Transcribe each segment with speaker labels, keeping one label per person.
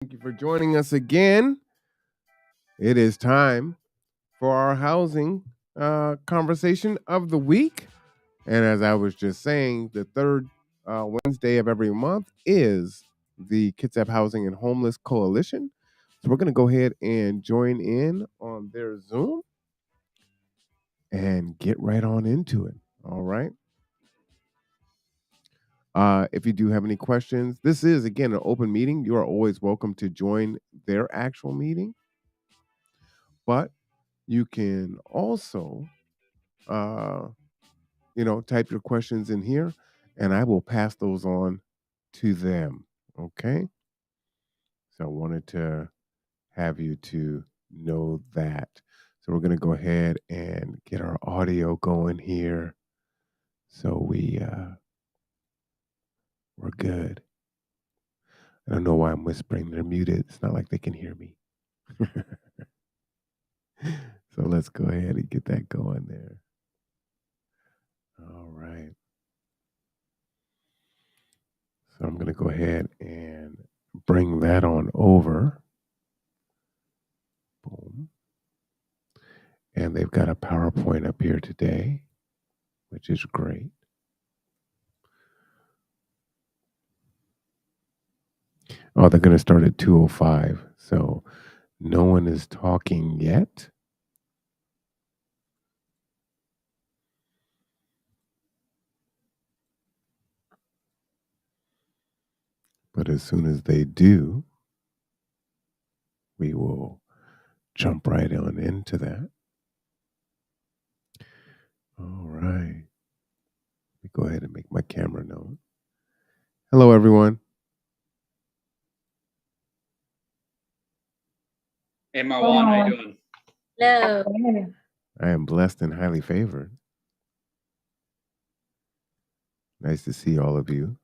Speaker 1: Thank you for joining us again. It is time for our housing conversation of the week. And as I was just saying, the third Wednesday of every month is the Kitsap Housing and Homeless Coalition. So we're going to go ahead and join in on their Zoom and get right on into it. All right. If you do have any questions, this is again an open meeting. You are always welcome to join their actual meeting, but you can also, uh, type your questions in here, and I will pass those on to them. Okay. So I wanted to have you to know that. So we're going to go ahead and get our audio going here. So we're good. I don't know why I'm whispering. They're muted. It's not like they can hear me. So let's go ahead and get that going there. All right. So I'm going to go ahead and bring that on over. Boom. And they've got a PowerPoint up here today, which is great. Oh, they're going to start at 2:05. So no one is talking yet. But as soon as they do, we will jump right on into that. All right. Let me go ahead and make my camera known. Hello, everyone.
Speaker 2: Hey, Marwan, how you doing?
Speaker 3: Hello.
Speaker 1: I am blessed and highly favored. Nice to see all of you.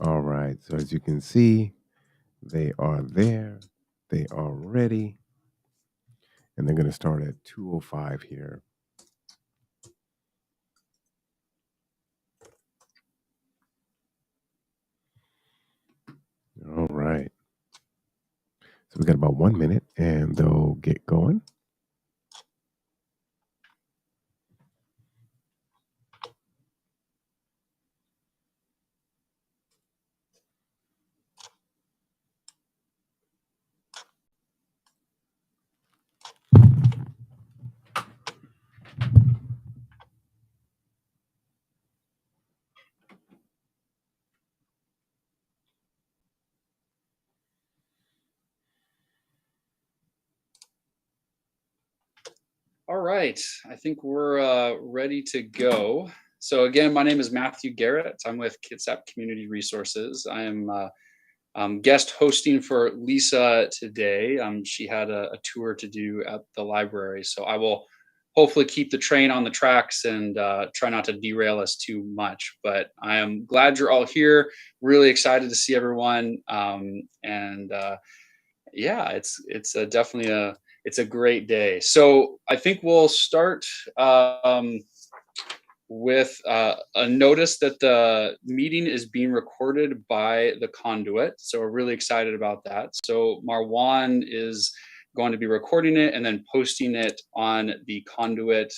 Speaker 1: All right. So as you can see, they are there. They are ready. And they're going to start at 2:05 here. All right. So we got about 1 minute and they'll get going.
Speaker 2: All right, I think we're ready to go. So again, my name is Matthew Garrett. I'm with Kitsap Community Resources. I am guest hosting for Lisa today. She had a tour to do at the library, so I will hopefully keep the train on the tracks and try not to derail us too much. But I am glad you're all here. Really excited to see everyone, and yeah, it's definitely a great day. So I think we'll start with a notice that the meeting is being recorded by the Conduit. So we're really excited about that. So Marwan is going to be recording it and then posting it on the Conduit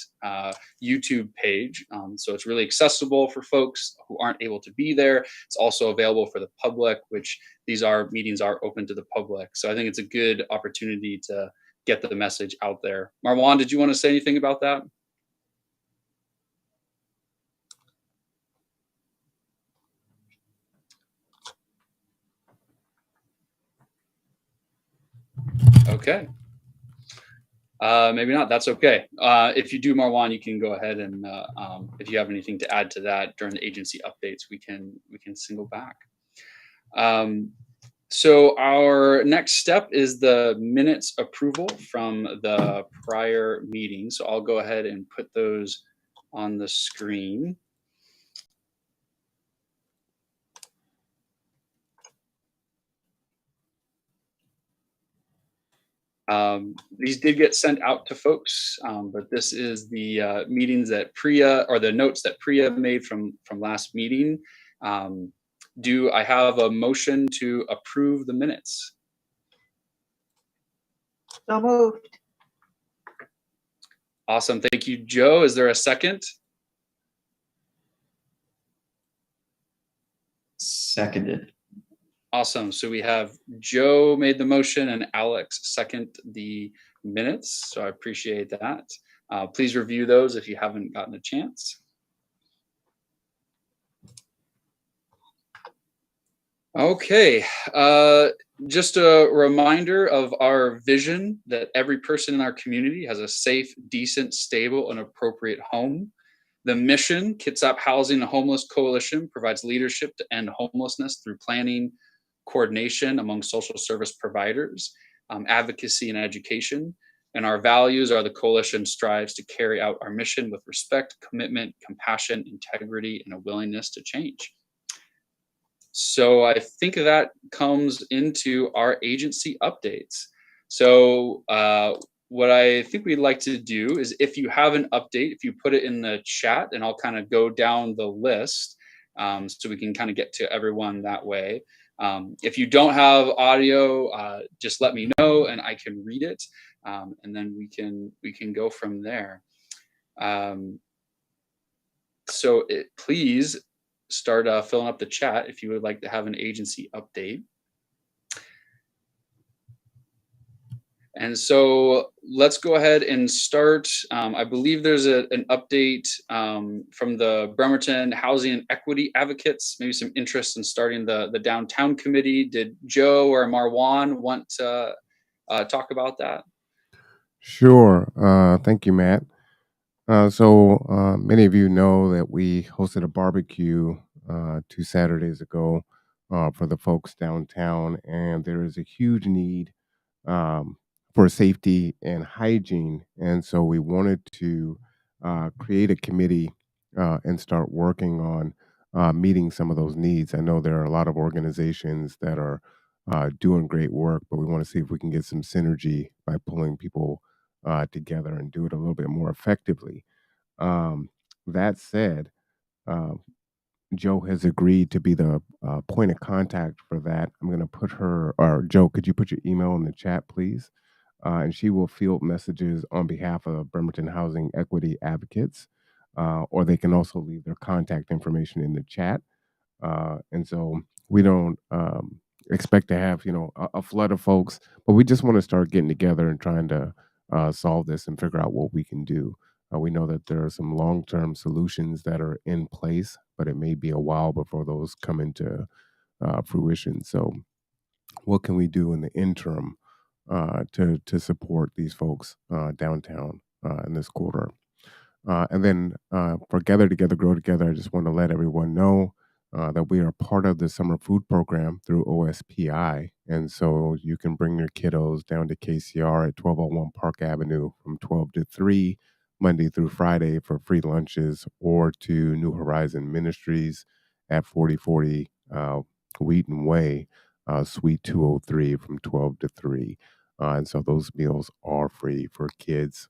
Speaker 2: YouTube page. So it's really accessible for folks who aren't able to be there. It's also available for the public, which these meetings are open to the public. So I think it's a good opportunity to get the message out there. Marwan, did you want to say anything about that? Okay. Maybe not. That's okay. If you do, Marwan, you can go ahead and if you have anything to add to that during the agency updates, we can single back. So our next step is the minutes approval from the prior meeting. So I'll go ahead and put those on the screen. These did get sent out to folks, but this is the meetings that Priya, or the notes that Priya made from last meeting. Do I have a motion to approve the minutes?
Speaker 3: So moved.
Speaker 2: Awesome. Thank you, Joe. Is there a second?
Speaker 4: Seconded.
Speaker 2: Awesome. So we have Joe made the motion and Alex second the minutes. So I appreciate that. Please review those if you haven't gotten a chance. Okay. Just a reminder of our vision that every person in our community has a safe, decent, stable, and appropriate home. The mission, Kitsap Housing and Homeless Coalition, provides leadership to end homelessness through planning, coordination among social service providers, advocacy, and education. And our values are: the coalition strives to carry out our mission with respect, commitment, compassion, integrity, and a willingness to change. So I think that comes into our agency updates. So what I think we'd like to do is, if you have an update, if you put it in the chat, and I'll kind of go down the list so we can kind of get to everyone that way. If you don't have audio, just let me know and I can read it, and then we can go from there. So please start filling up the chat if you would like to have an agency update. And so let's go ahead and start. I believe there's an update from the Bremerton Housing and Equity Advocates, maybe some interest in starting the downtown committee. Did Joe or Marwan want to talk about that?
Speaker 1: Sure. Thank you, Matt. So many of you know that we hosted a barbecue 2 Saturdays ago for the folks downtown, and there is a huge need um, for safety and hygiene. And so we wanted to create a committee and start working on meeting some of those needs. I know there are a lot of organizations that are doing great work, but we want to see if we can get some synergy by pulling people together and do it a little bit more effectively. Um, that said, uh, Joe has agreed to be the point of contact for that. I'm going to put her, or Joe, could you put your email in the chat, please? And she will field messages on behalf of Bremerton Housing Equity Advocates, or they can also leave their contact information in the chat. And so we don't expect to have a flood of folks, but we just want to start getting together and trying to solve this and figure out what we can do. We know that there are some long-term solutions that are in place, but it may be a while before those come into fruition. So, what can we do in the interim to support these folks downtown in this quarter? And then for Gather Together, Grow Together, I just want to let everyone know that we are part of the summer food program through OSPI. And so you can bring your kiddos down to KCR at 1201 Park Avenue from 12 to 3, Monday through Friday, for free lunches, or to New Horizon Ministries at 4040 Wheaton Way, Suite 203 from 12 to 3. And so those meals are free for kids,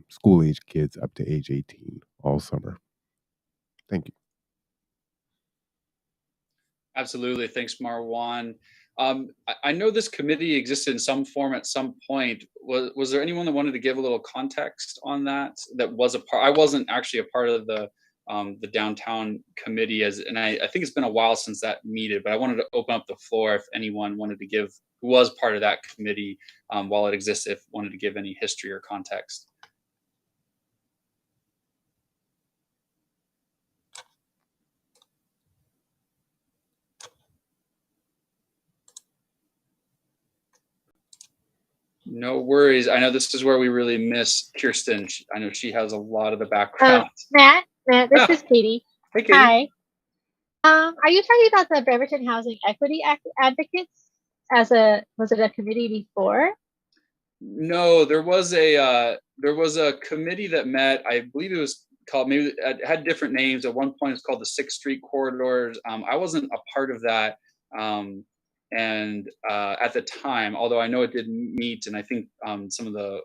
Speaker 1: school age kids up to age 18 all summer. Thank you.
Speaker 2: Absolutely. Thanks, Marwan. I know this committee existed in some form at some point. Was there anyone that wanted to give a little context on that? That was a part. I wasn't actually a part of the downtown committee, and I think it's been a while since that meeted. But I wanted to open up the floor if anyone wanted to give, who was part of that committee while it exists, if wanted to give any history or context. No worries. I know this is where we really miss Kirsten. I know she has a lot of the background.
Speaker 3: Matt, this is Katie.
Speaker 2: Hey, Katie.
Speaker 3: Hi. Are you talking about the Bremerton Housing Equity Advocates? Was it a committee before?
Speaker 2: No, there was a committee that met. I believe it was called, maybe it had different names. At one point, it's called the 6th Street Corridors. I wasn't a part of that. And at the time, although I know it didn't meet, and I think some of the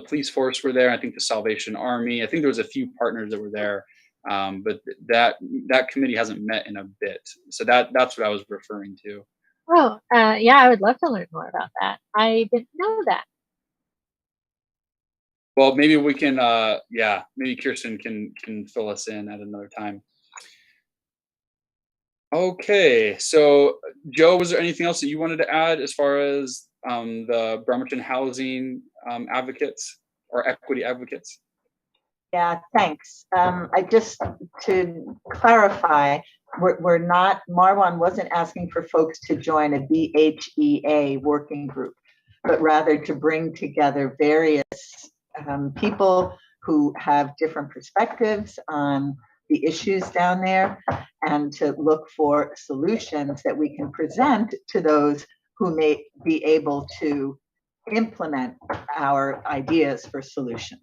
Speaker 2: police force were there. I think the Salvation Army. I think there was a few partners that were there, but that committee hasn't met in a bit. So that's what I was referring to.
Speaker 3: Oh, yeah, I would love to learn more about that. I didn't know that.
Speaker 2: Well, maybe we can, maybe Kirsten can fill us in at another time. Okay, so Joe, was there anything else that you wanted to add as far as the Bremerton housing advocates or equity advocates?
Speaker 4: Yeah, thanks. I just, to clarify, we're not, Marwan wasn't asking for folks to join a BHEA working group, but rather to bring together various people who have different perspectives on the issues down there, and to look for solutions that we can present to those who may be able to implement our ideas for solutions.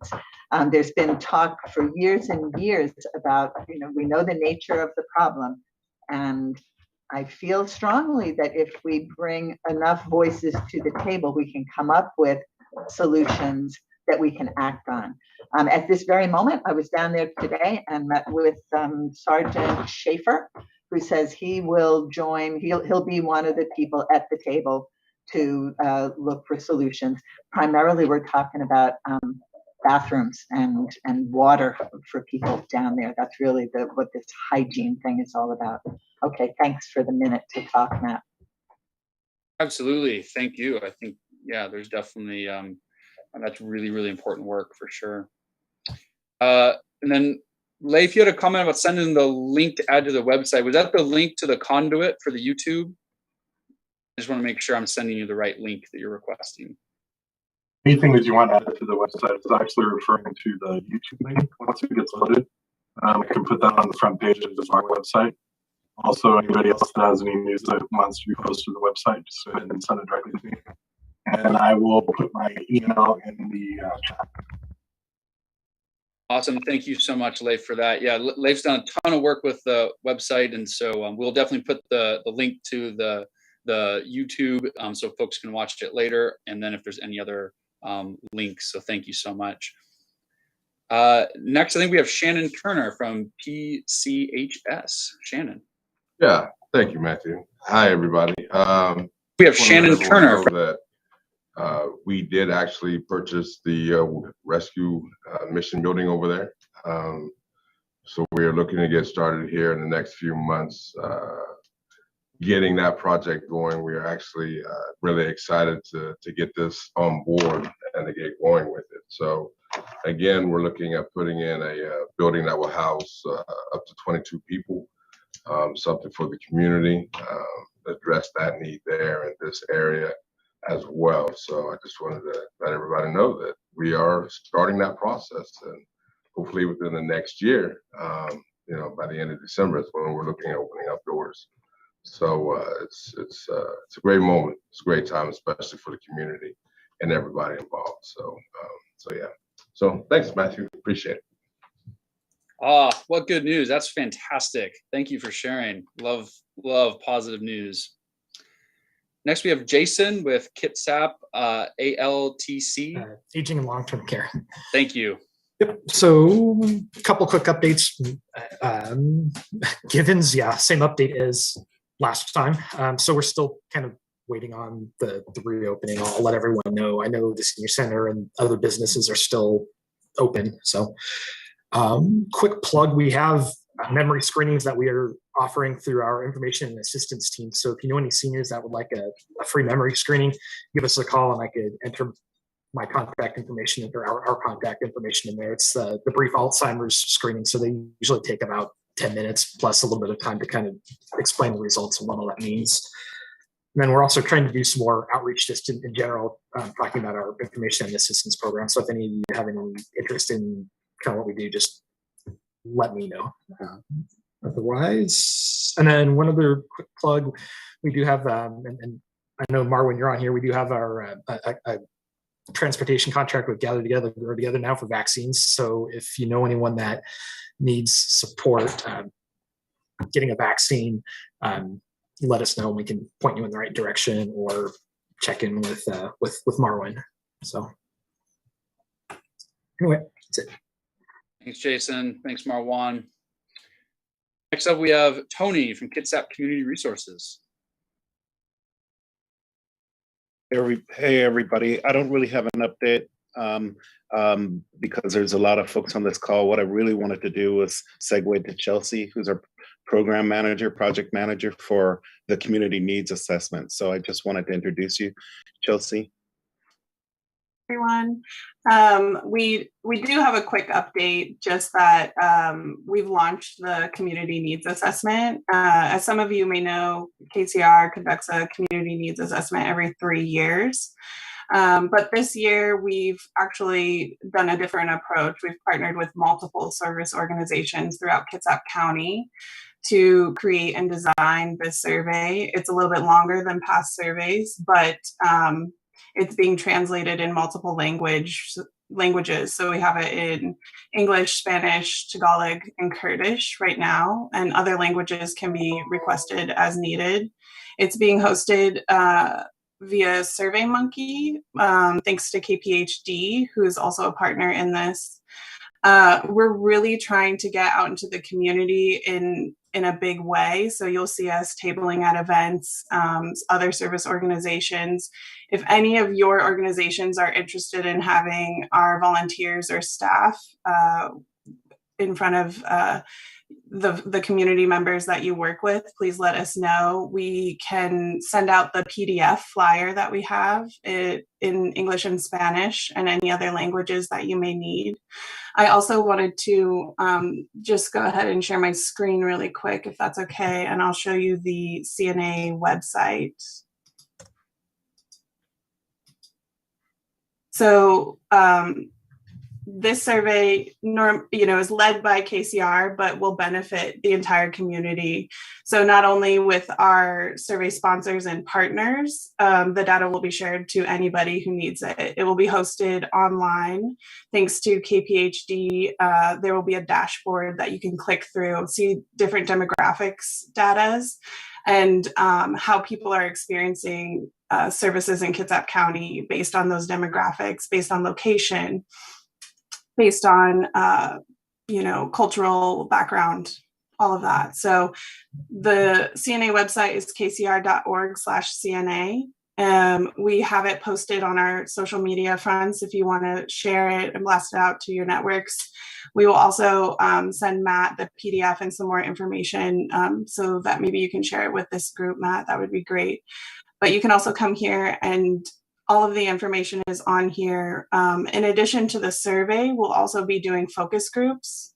Speaker 4: There's been talk for years and years about, we know the nature of the problem, and I feel strongly that if we bring enough voices to the table, we can come up with solutions that we can act on. At this very moment, I was down there today and met with Sergeant Schaefer, who says he will join, he'll be one of the people at the table to look for solutions. Primarily, we're talking about bathrooms and water for people down there. That's really what this hygiene thing is all about. Okay, thanks for the minute to talk, Matt.
Speaker 2: Absolutely, thank you. I think, yeah, there's definitely, that's really, really important work for sure. And then Leif, you had a comment about sending the link to add to the website. Was that the link to the conduit for the YouTube? I just want to make sure I'm sending you the right link that you're requesting.
Speaker 5: Anything that you want added to the website is actually referring to the YouTube link once it gets loaded. I can put that on the front page of our website. Also, anybody else that has any news that wants to be posted to the website, just go ahead and send it directly to me. And I will put my email in the chat.
Speaker 2: Awesome. Thank you so much, Leif, for that. Yeah, Leif's done a ton of work with the website, and so we'll definitely put the link to the YouTube so folks can watch it later, and then if there's any other links. So thank you so much. Next, I think we have Shannon Turner from PCHS. Shannon.
Speaker 6: Yeah, thank you, Matthew. Hi, everybody.
Speaker 2: We have Shannon Turner.
Speaker 6: We did actually purchase the rescue mission building over there. So we are looking to get started here in the next few months, getting that project going. We are actually really excited to get this on board and to get going with it. So again, we're looking at putting in a building that will house up to 22 people, something for the community, address that need there in this area as well. So I just wanted to let everybody know that we are starting that process, and hopefully within the next year, by the end of December is when we're looking at opening up doors. So it's a great moment. It's a great time, especially for the community and everybody involved. So yeah. So thanks, Matthew. Appreciate it.
Speaker 2: What good news. That's fantastic. Thank you for sharing. Love positive news. Next, we have Jason with Kitsap, ALTC.
Speaker 7: Aging and long-term care.
Speaker 2: Thank you.
Speaker 7: Yep. So a couple quick updates. Givens, yeah, same update as last time. So we're still kind of waiting on the reopening. I'll let everyone know. I know the senior center and other businesses are still open. So quick plug, we have memory screenings that we are offering through our information and assistance team. So if you know any seniors that would like a free memory screening, give us a call and I could enter my contact information or our contact information in there. It's the brief Alzheimer's screening. So they usually take about 10 minutes plus a little bit of time to kind of explain the results and what all that means. And then we're also trying to do some more outreach just in general, talking about our information and assistance program. So if any of you have any interest in kind of what we do, just let me know. Otherwise, and then one other quick plug, we do have, and I know Marwin, you're on here. We do have our a transportation contract with Gather Together, Grow Together now for vaccines. So if you know anyone that needs support getting a vaccine, let us know, and we can point you in the right direction or check in with Marwan. So anyway, that's it.
Speaker 2: Thanks, Jason. Thanks, Marwan. Next up, we have Tony from Kitsap Community Resources.
Speaker 8: Hey, everybody. I don't really have an update because there's a lot of folks on this call. What I really wanted to do was segue to Chelsea, who's our program manager, project manager for the community needs assessment. So I just wanted to introduce you, Chelsea.
Speaker 9: Everyone. We do have a quick update, just that we've launched the community needs assessment. As some of you may know, KCR conducts a community needs assessment every 3 years. But this year we've actually done a different approach. We've partnered with multiple service organizations throughout Kitsap County to create and design this survey. It's a little bit longer than past surveys, but it's being translated in multiple languages. So we have it in English, Spanish, Tagalog, and Kurdish right now, and other languages can be requested as needed. It's being hosted via SurveyMonkey, thanks to KPHD, who is also a partner in this. We're really trying to get out into the community in a big way. So you'll see us tabling at events, other service organizations. If any of your organizations are interested in having our volunteers or staff in front of the community members that you work with, please let us know. We can send out the PDF flyer that we have in English and Spanish and any other languages that you may need. I also wanted to just go ahead and share my screen really quick, if that's okay, and I'll show you the CNA website. So this survey, is led by KCR, but will benefit the entire community. So not only with our survey sponsors and partners, the data will be shared to anybody who needs it. It will be hosted online. Thanks to KPHD, there will be a dashboard that you can click through, see different demographics data, and how people are experiencing services in Kitsap County based on those demographics, based on location, based on cultural background, all of that. So the CNA website is kcr.org/CNA. We have it posted on our social media fronts if you want to share it and blast it out to your networks. We will also send Matt the PDF and some more information so that maybe you can share it with this group, Matt. That would be great. But you can also come here, and all of the information is on here. In addition to the survey, we'll also be doing focus groups.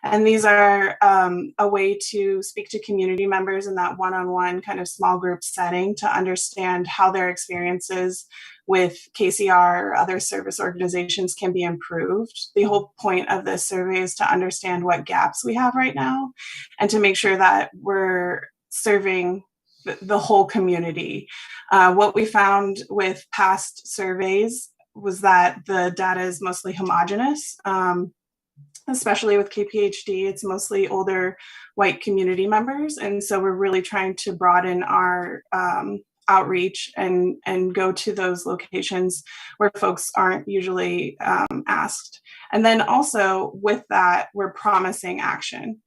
Speaker 9: And these are a way to speak to community members in that one-on-one kind of small group setting to understand how their experiences with KCR or other service organizations can be improved. The whole point of this survey is to understand what gaps we have right now and to make sure that we're serving the whole community. What we found with past surveys was that the data is mostly homogenous, especially with KPHD. It's mostly older white community members. And so we're really trying to broaden our outreach and go to those locations where folks aren't usually asked. And then also with that, we're promising action.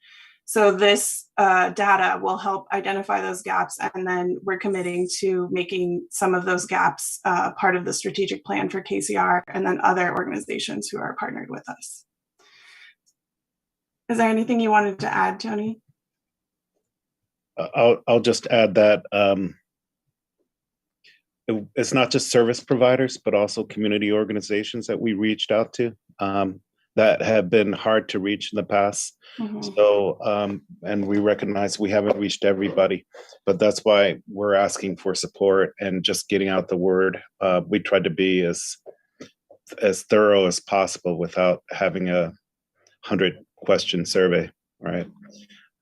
Speaker 9: So this data will help identify those gaps, and then we're committing to making some of those gaps part of the strategic plan for KCR and then other organizations who are partnered with us. Is there anything you wanted to add, Tony?
Speaker 8: I'll just add that it's not just service providers, but also community organizations that we reached out to that have been hard to reach in the past. Mm-hmm. So, and we recognize we haven't reached everybody, but that's why we're asking for support and just getting out the word. We tried to be as thorough as possible without having a 100-question survey, right?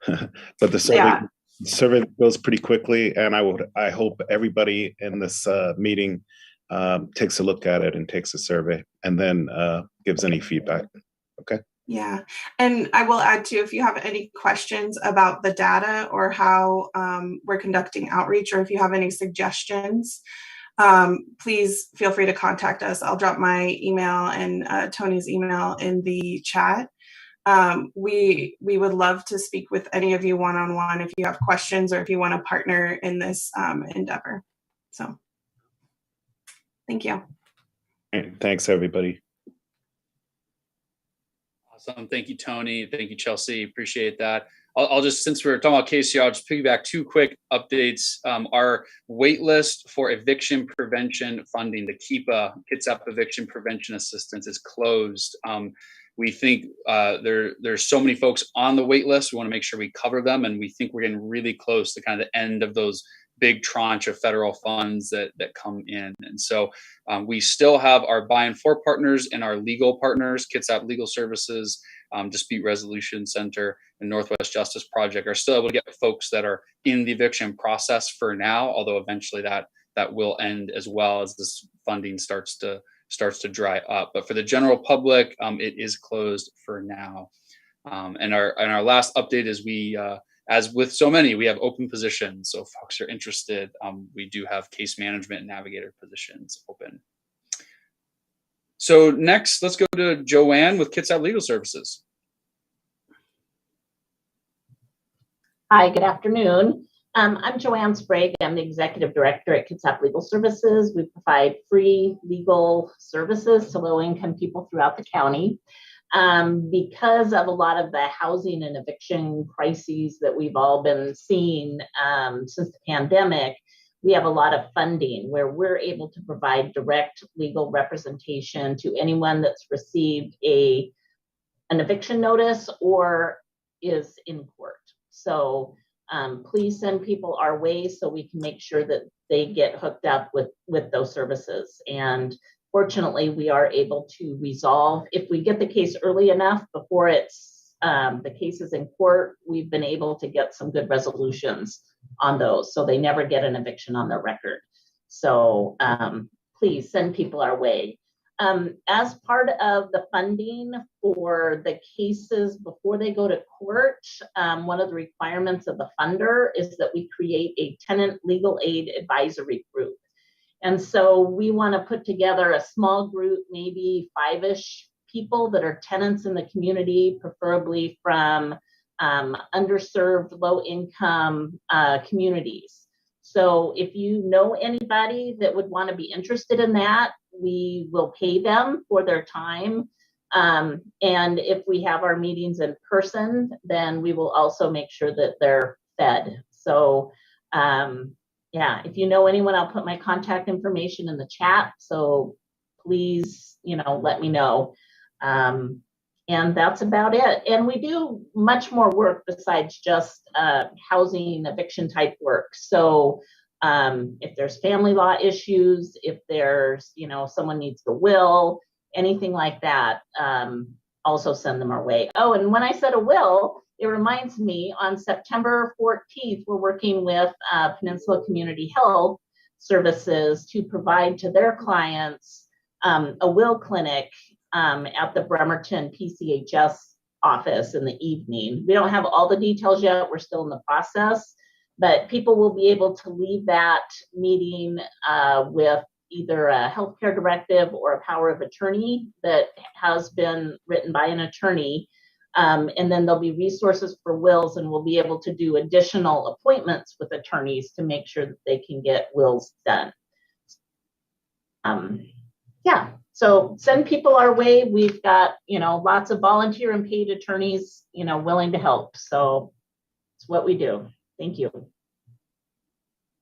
Speaker 8: But the survey goes pretty quickly, and I hope everybody in this meeting takes a look at it and takes a survey and then gives any feedback. Okay.
Speaker 9: Yeah, and I will add too, if you have any questions about the data or how we're conducting outreach, or if you have any suggestions, please feel free to contact us. I'll drop my email and Tony's email in the chat. We would love to speak with any of you one-on-one if you have questions or if you want to partner in this endeavor. So, thank you.
Speaker 8: Thanks, everybody.
Speaker 2: Awesome. Thank you, Tony. Thank you, Chelsea. Appreciate that. I'll just, since we're talking about KCR, I'll just piggyback 2 quick updates. Our wait list for eviction prevention funding, the Kitsap Eviction Prevention Assistance, is closed. We think there's so many folks on the wait list. We want to make sure we cover them, and we think we're getting really close to kind of the end of those big tranche of federal funds that come in. And so we still have our buy-in-for partners and our legal partners, Kitsap Legal Services, Dispute Resolution Center, and Northwest Justice Project are still able to get folks that are in the eviction process for now, although eventually that will end as well as this funding starts to dry up. But for the general public, it is closed for now. And our last update is we, as with so many, we have open positions. So if folks are interested, we do have case management and navigator positions open. So next, let's go to Joanne with Kitsap Legal Services.
Speaker 10: Hi, good afternoon. I'm Joanne Sprague. I'm the Executive Director at Kitsap Legal Services. We provide free legal services to low-income people throughout the county. Because of a lot of the housing and eviction crises that we've all been seeing since the pandemic, we have a lot of funding where we're able to provide direct legal representation to anyone that's received an eviction notice or is in court. So please send people our way so we can make sure that they get hooked up with those services. And fortunately, we are able to resolve, if we get the case early enough before the case is in court, we've been able to get some good resolutions on those, so they never get an eviction on their record. So please send people our way. As part of the funding for the cases before they go to court, one of the requirements of the funder is that we create a tenant legal aid advisory group. And so we want to put together a small group, maybe 5-ish people that are tenants in the community, preferably from underserved, low-income communities. So if you know anybody that would want to be interested in that, we will pay them for their time. And if we have our meetings in person, then we will also make sure that they're fed. So yeah, if you know anyone, I'll put my contact information in the chat. So please, let me know. And that's about it. And we do much more work besides just housing eviction type work. So if there's family law issues, if there's, someone needs the will, anything like that, also send them our way. Oh, and when I said a will, it reminds me, on September 14th, we're working with Peninsula Community Health Services to provide to their clients a will clinic at the Bremerton PCHS office in the evening. We don't have all the details yet. We're still in the process, but people will be able to leave that meeting with either a healthcare directive or a power of attorney that has been written by an attorney. And then there'll be resources for wills, and we'll be able to do additional appointments with attorneys to make sure that they can get wills done. Yeah, so send people our way. We've got, lots of volunteer and paid attorneys, willing to help. So it's what we do. Thank you.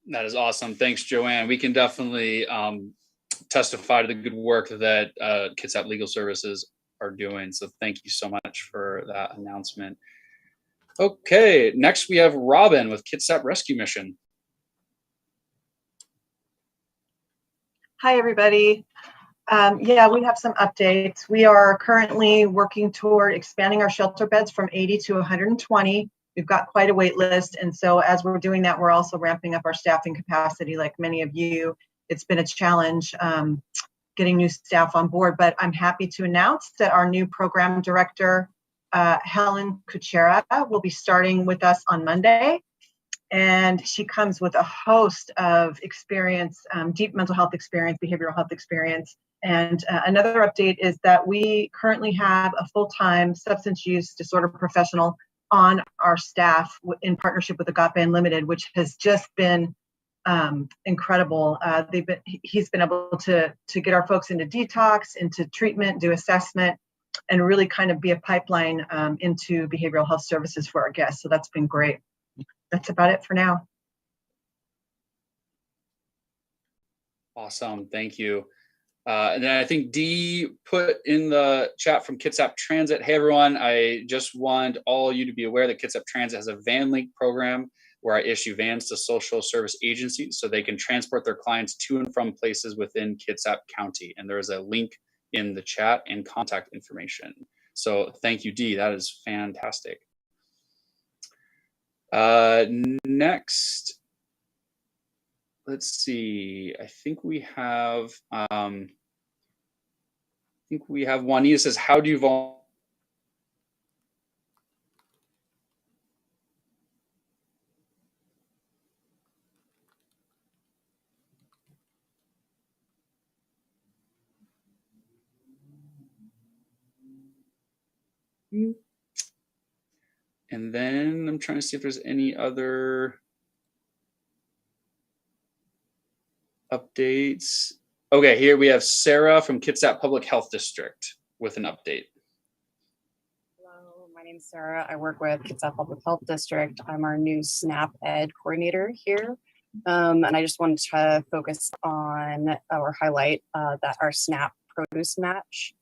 Speaker 2: That is awesome. Thanks, Joanne. We can definitely testify to the good work that Kitsap Legal Services are doing. So thank you so much for that announcement. Okay, next we have Robin with Kitsap Rescue Mission.
Speaker 11: Hi, everybody. Yeah, we have some updates. We are currently working toward expanding our shelter beds from 80 to 120. We've got quite a wait list. And so as we're doing that, we're also ramping up our staffing capacity. Like many of you, it's been a challenge getting new staff on board, but I'm happy to announce that our new program director, Helen Kuchera will be starting with us on Monday. And she comes with a host of experience, deep mental health experience, behavioral health experience. And another update is that we currently have a full-time substance use disorder professional on our staff in partnership with Agape Unlimited, which has just been incredible. He's been able to get our folks into detox, into treatment, do assessment, and really kind of be a pipeline into behavioral health services for our guests. So that's been great. That's about it for now.
Speaker 2: Awesome, thank you. And then I think Dee put in the chat from Kitsap Transit. Hey everyone, I just want all you to be aware that Kitsap Transit has a van link program where I issue vans to social service agencies so they can transport their clients to and from places within Kitsap County. And there is a link in the chat and contact information. So thank you, Dee, that is fantastic. Next, let's see. I think we have Juanita says, how do you volunteer? And then I'm trying to see if there's any other updates. Okay, here we have Sarah from Kitsap Public Health District with an update.
Speaker 12: Hello, my name's Sarah. I work with Kitsap Public Health District. I'm our new SNAP Ed coordinator here. And I just wanted to focus on or highlight that our SNAP produce match,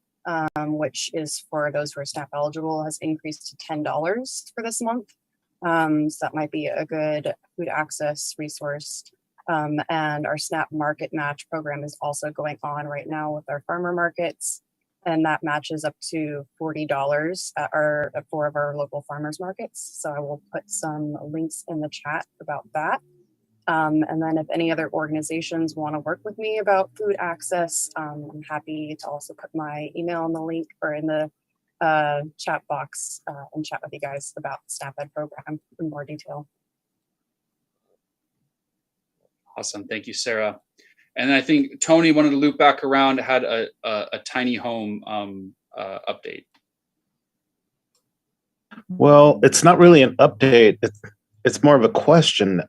Speaker 12: which is for those who are SNAP eligible, has increased to $10 for this month. So that might be a good food access resource. And our SNAP Market Match program is also going on right now with our farmer markets. And that matches up to $40 at 4 of our local farmers markets. So I will put some links in the chat about that. And then if any other organizations want to work with me about food access, I'm happy to also put my email in the link or in the chat box and chat with you guys about the SNAP Ed program in more detail.
Speaker 2: Awesome, thank you, Sarah. And I think Tony wanted to loop back around, had a tiny home update.
Speaker 8: Well, it's not really an update. It's more of a question.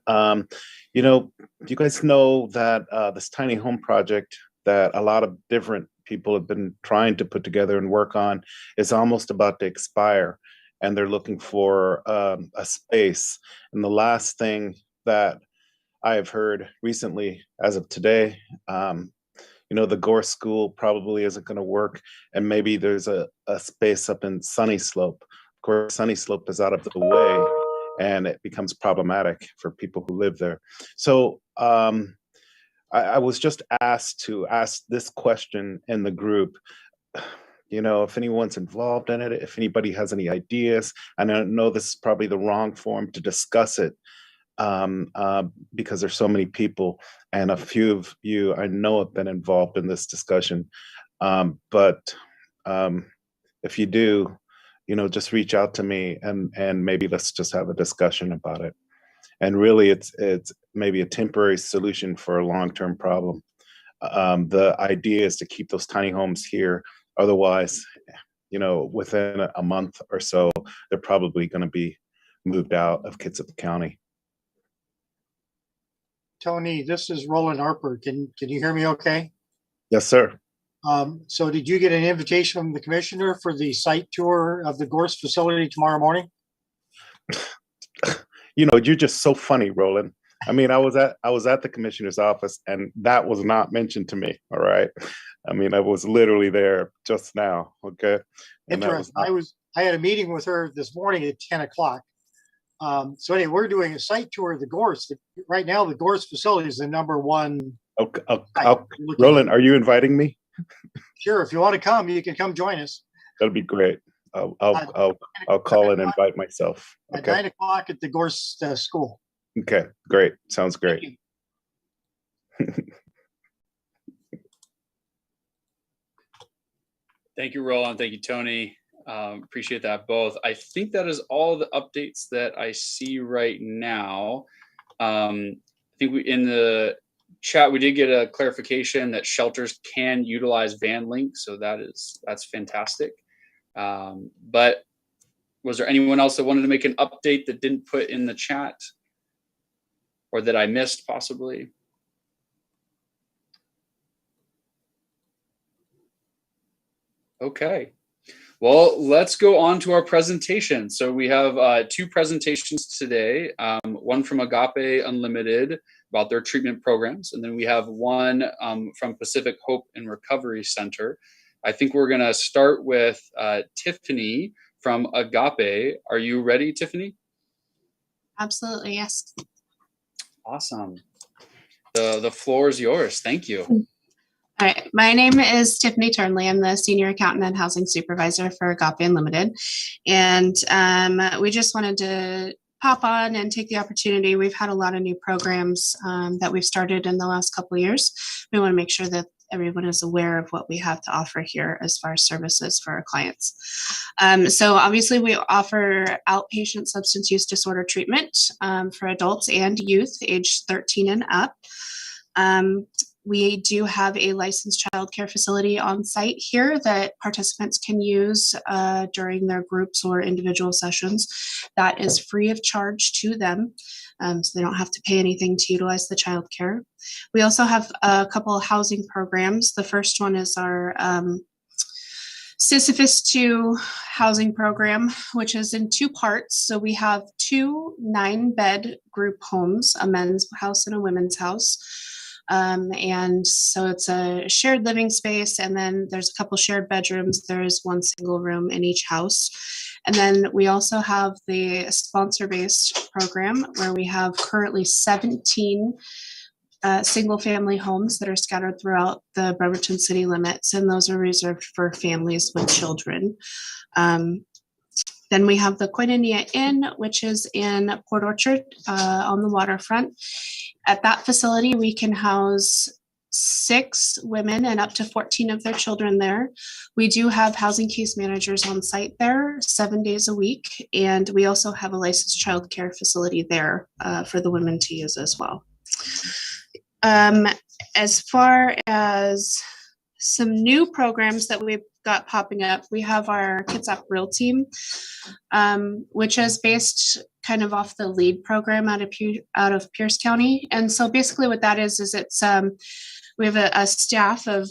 Speaker 8: You know, you guys know that this tiny home project that a lot of different people have been trying to put together and work on is almost about to expire, and they're looking for a space. And the last thing that I have heard recently, as of today, you know, the Gore School probably isn't going to work, and maybe there's a space up in Sunny Slope. Of course, Sunny Slope is out of the way, and it becomes problematic for people who live there. So I was just asked to ask this question in the group. You know, if anyone's involved in it, if anybody has any ideas. And I know this is probably the wrong forum to discuss it, because there's so many people, and a few of you I know have been involved in this discussion. But if you do, you know, just reach out to me and maybe let's just have a discussion about it. And really, it's maybe a temporary solution for a long-term problem. The idea is to keep those tiny homes here. Otherwise, you know, within a month or so, they're probably going to be moved out of Kitsap County.
Speaker 13: Tony, this is Roland Harper. Can you hear me okay?
Speaker 8: Yes, sir.
Speaker 13: So did you get an invitation from the commissioner for the site tour of the Gorse facility tomorrow morning?
Speaker 8: You know, you're just so funny, Roland. I mean, I was at the commissioner's office, and that was not mentioned to me. All right. I mean, I was literally there just now. Okay. And
Speaker 13: interesting. I had a meeting with her this morning at 10 o'clock. So anyway, we're doing a site tour of the Gorse. Right now, the Gorse facility is the #1.
Speaker 8: Okay. Roland, are you inviting me?
Speaker 13: Sure. If you want to come, you can come join us.
Speaker 8: That'll be great. I'll call and invite myself. Okay.
Speaker 13: At 9 o'clock at the Gorse school.
Speaker 8: Okay. Great. Sounds great.
Speaker 2: Thank you, Roland. Thank you, Tony. Appreciate that both. I think that is all the updates that I see right now. I think in the chat, we did get a clarification that shelters can utilize van link. So that's fantastic. But was there anyone else that wanted to make an update that didn't put in the chat or that I missed possibly? Okay. Well, let's go on to our presentation. So we have two presentations today, one from Agape Unlimited about their treatment programs, and then we have one from Pacific Hope and Recovery Center. I think we're going to start with Tiffany from Agape. Are you ready, Tiffany?
Speaker 14: Absolutely, yes.
Speaker 2: Awesome. The floor is yours. Thank you.
Speaker 14: All right, my name is Tiffany Turnley. I'm the Senior Accountant and Housing Supervisor for Agape Unlimited. And we just wanted to pop on and take the opportunity. We've had a lot of new programs that we've started in the last couple of years. We want to make sure that everyone is aware of what we have to offer here as far as services for our clients. So obviously we offer outpatient substance use disorder treatment for adults and youth aged 13 and up. We do have a licensed child care facility on site here that participants can use during their groups or individual sessions. That is free of charge to them, so they don't have to pay anything to utilize the child care. We also have a couple of housing programs. The first one is our Sisyphus 2 housing program, which is in two parts. So we have 2 9-bed group homes, a men's house and a women's house. And so it's a shared living space, and then there's a couple shared bedrooms. There is one single room in each house. And then we also have the sponsor-based program where we have currently 17 single-family homes that are scattered throughout the Bremerton city limits, and those are reserved for families with children. Then we have the Koinonia Inn, which is in Port Orchard on the waterfront. At that facility, we can house 6 women and up to 14 of their children there. We do have housing case managers on site there 7 days a week, and we also have a licensed child care facility there for the women to use as well. As far as some new programs that we've got popping up, we have our Kitsap Real Team, which is based kind of off the LEAD program out of Pierce County. And so basically what that is it's we have a staff of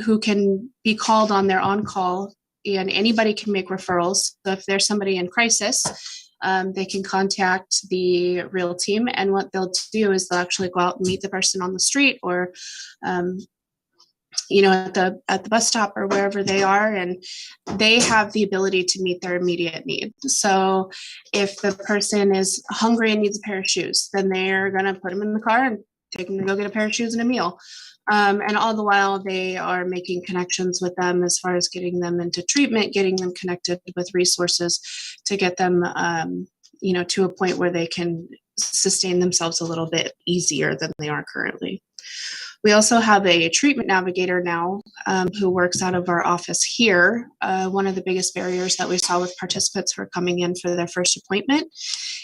Speaker 14: who can be called on their on-call, and anybody can make referrals. So if there's somebody in crisis, they can contact the Real Team, and what they'll do is they'll actually go out and meet the person on the street or at the bus stop or wherever they are, and they have the ability to meet their immediate need. So if the person is hungry and needs a pair of shoes, then they're going to put them in the car and take them to go get a pair of shoes and a meal. And all the while they are making connections with them as far as getting them into treatment, getting them connected with resources to get them, to a point where they can sustain themselves a little bit easier than they are currently. We also have a treatment navigator now who works out of our office here. One of the biggest barriers that we saw with participants who are coming in for their first appointment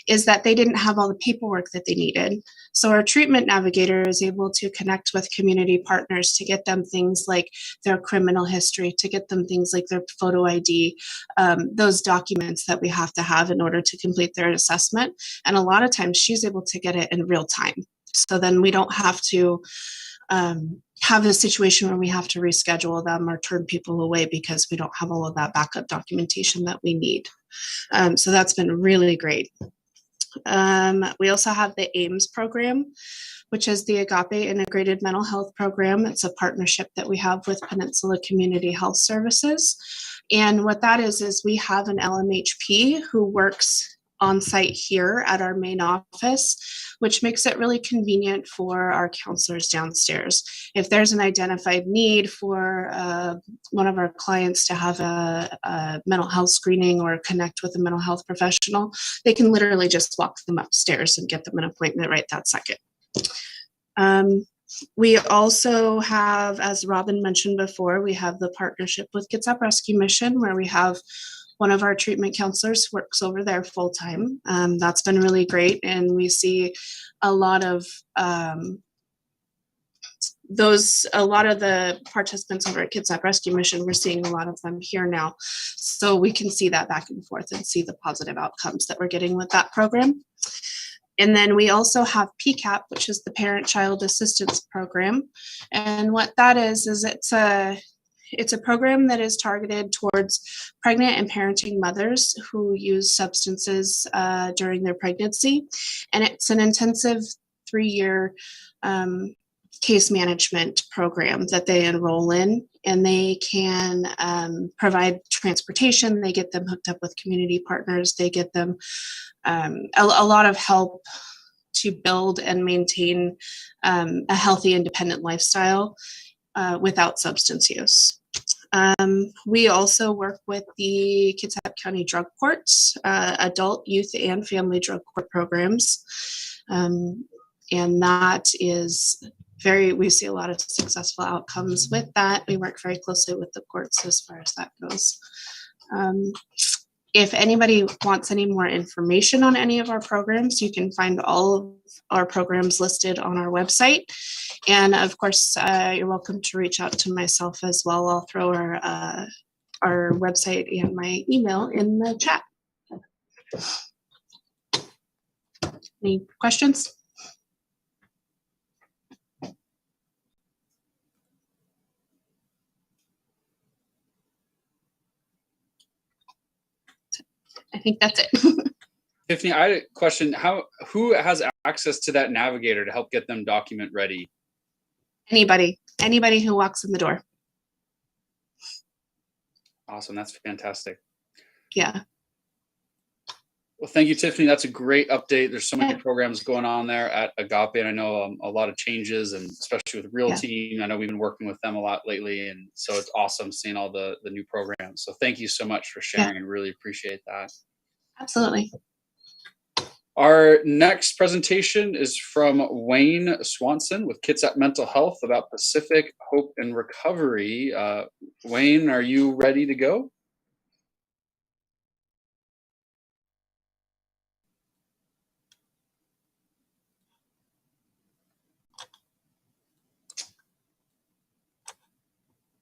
Speaker 14: is that they didn't have all the paperwork that they needed. So our treatment navigator is able to connect with community partners to get them things like their criminal history, to get them things like their photo ID, those documents that we have to have in order to complete their assessment. And a lot of times she's able to get it in real time. So then we don't have to have a situation where we have to reschedule them or turn people away because we don't have all of that backup documentation that we need. So that's been really great. We also have the AIMS program, which is the Agape Integrated Mental Health Program. It's a partnership that we have with Peninsula Community Health Services. And what that is we have an LMHP who works on site here at our main office, which makes it really convenient for our counselors downstairs. If there's an identified need for one of our clients to have a mental health screening or connect with a mental health professional, they can literally just walk them upstairs and get them an appointment right that second. We also have, as Robin mentioned before, we have the partnership with Kitsap Rescue Mission, where we have one of our treatment counselors works over there full time. That's been really great, and we see a lot of the participants over at Kitsap Rescue Mission. We're seeing a lot of them here now, so we can see that back and forth and see the positive outcomes that we're getting with that program. And then we also have PCAP, which is the Parent-Child Assistance Program. And what that is it's a program that is targeted towards pregnant and parenting mothers who use substances during their pregnancy. And it's an intensive 3-year case management program that they enroll in. And they can provide transportation. They get them hooked up with community partners. They get them a lot of help to build and maintain a healthy, independent lifestyle without substance use. We also work with the Kitsap County Drug Courts, adult, youth, and family drug court programs. And that is we see a lot of successful outcomes with that. We work very closely with the courts as far as that goes. If anybody wants any more information on any of our programs, you can find all of our programs listed on our website. And of course, you're welcome to reach out to myself as well. I'll throw our website and my email in the chat. Any questions? I think that's it.
Speaker 2: Tiffany, I had a question. Who has access to that navigator to help get them document ready?
Speaker 14: Anybody who walks in the door.
Speaker 2: Awesome. That's fantastic.
Speaker 14: Yeah.
Speaker 2: Well, thank you, Tiffany. That's a great update. There's so many programs going on there at Agape, and I know a lot of changes, and especially with Real Team. I know we've been working with them a lot lately, and so it's awesome seeing all the new programs. So thank you so much for sharing, and really appreciate that.
Speaker 14: Absolutely.
Speaker 2: Our next presentation is from Wayne Swanson with Kitsap Mental Health about Pacific Hope and Recovery. Wayne, are you ready to go?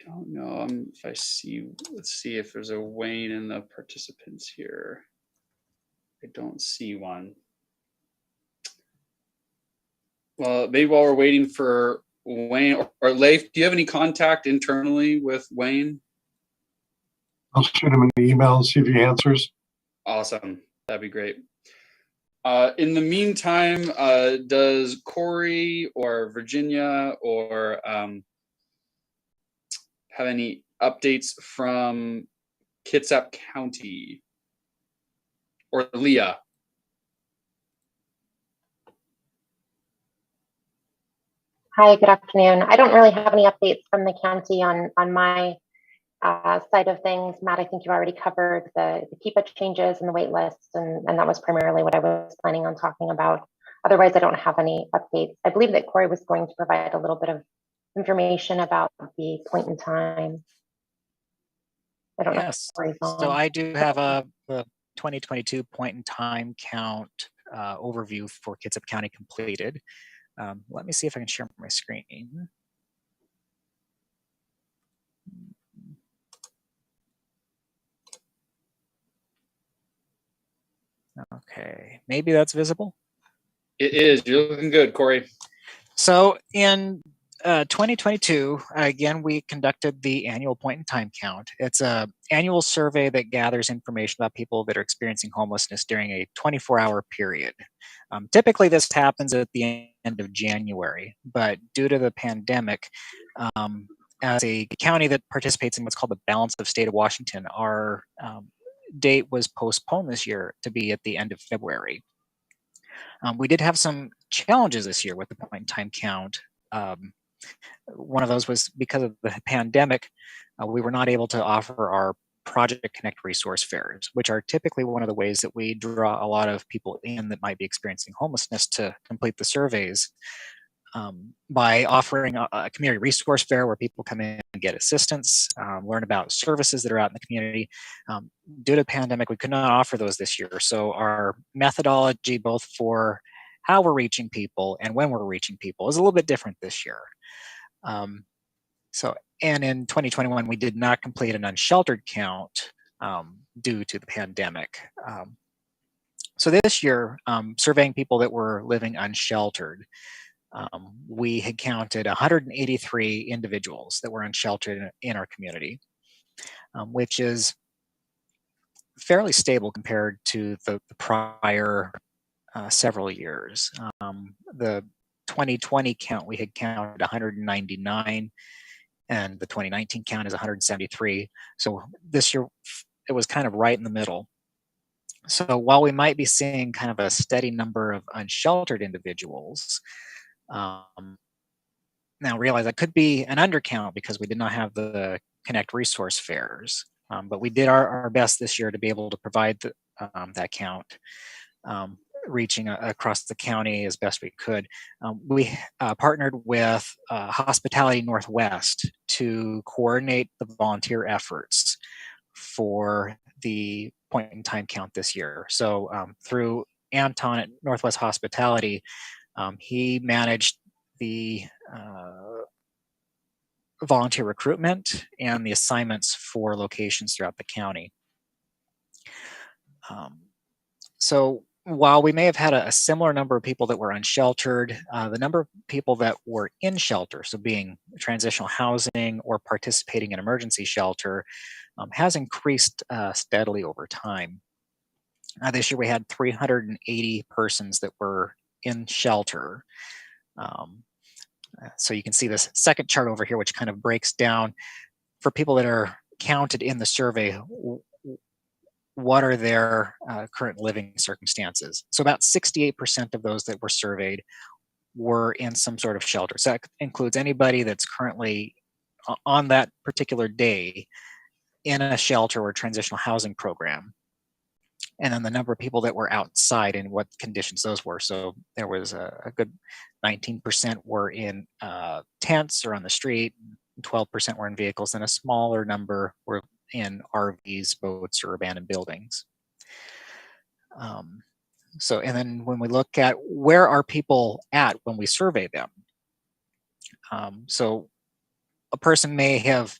Speaker 2: Don't know if I see. Let's see if there's a Wayne in the participants here. I don't see one. Well, maybe while we're waiting for Wayne or Leif, do you have any contact internally with Wayne?
Speaker 5: I'll shoot him an email and see if he answers.
Speaker 2: Awesome. That'd be great. In the meantime, does Corey or Virginia or have any updates from Kitsap County or Leah?
Speaker 15: Hi, good afternoon. I don't really have any updates from the county on my side of things. Matt, I think you already covered the KEPA changes and the wait lists, and that was primarily what I was planning on talking about. Otherwise, I don't have any updates. I believe that Corey was going to provide a little bit of information about the point in time. I don't know if Corey's on.
Speaker 16: So I do have a 2022 point in time count overview for Kitsap County completed. Let me see if I can share my screen. Okay, maybe that's visible.
Speaker 2: It is. You're looking good, Corey.
Speaker 16: So in 2022, again, we conducted the annual point in time count. It's an annual survey that gathers information about people that are experiencing homelessness during a 24-hour period. Typically, this happens at the end of January, but due to the pandemic, as a county that participates in what's called the Balance of State of Washington, our date was postponed this year to be at the end of February. We did have some challenges this year with the point in time count. One of those was because of the pandemic, we were not able to offer our Project Connect resource fairs, which are typically one of the ways that we draw a lot of people in that might be experiencing homelessness to complete the surveys. by offering a community resource fair where people come in and get assistance, learn about services that are out in the community. Due to the pandemic, we could not offer those this year. So our methodology, both for how we're reaching people and when we're reaching people, is a little bit different this year. And in 2021, we did not complete an unsheltered count due to the pandemic. So this year, surveying people that were living unsheltered, we had counted 183 individuals that were unsheltered in our community, which is fairly stable compared to the prior several years. The 2020 count, we had counted 199, and the 2019 count is 173. So this year, it was kind of right in the middle. So while we might be seeing kind of a steady number of unsheltered individuals, now realize that could be an undercount because we did not have the Connect resource fairs, but we did our best this year to be able to provide that count, reaching across the county as best we could. We partnered with Hospitality Northwest to coordinate the volunteer efforts for the point in time count this year. So through Anton at Northwest Hospitality, he managed the volunteer recruitment and the assignments for locations throughout the county. So while we may have had a similar number of people that were unsheltered, the number of people that were in shelter, so being transitional housing or participating in emergency shelter, has increased steadily over time. This year we had 380 persons that were in shelter. So you can see this second chart over here, which kind of breaks down for people that are counted in the survey, what are their current living circumstances. So about 68% of those that were surveyed were in some sort of shelter. So that includes anybody that's currently on that particular day in a shelter or transitional housing program. And then the number of people that were outside and what conditions those were. So there was a good 19% were in tents or on the street, 12% were in vehicles, and a smaller number were in RVs, boats, or abandoned buildings. And then when we look at where are people at when we survey them, so a person may have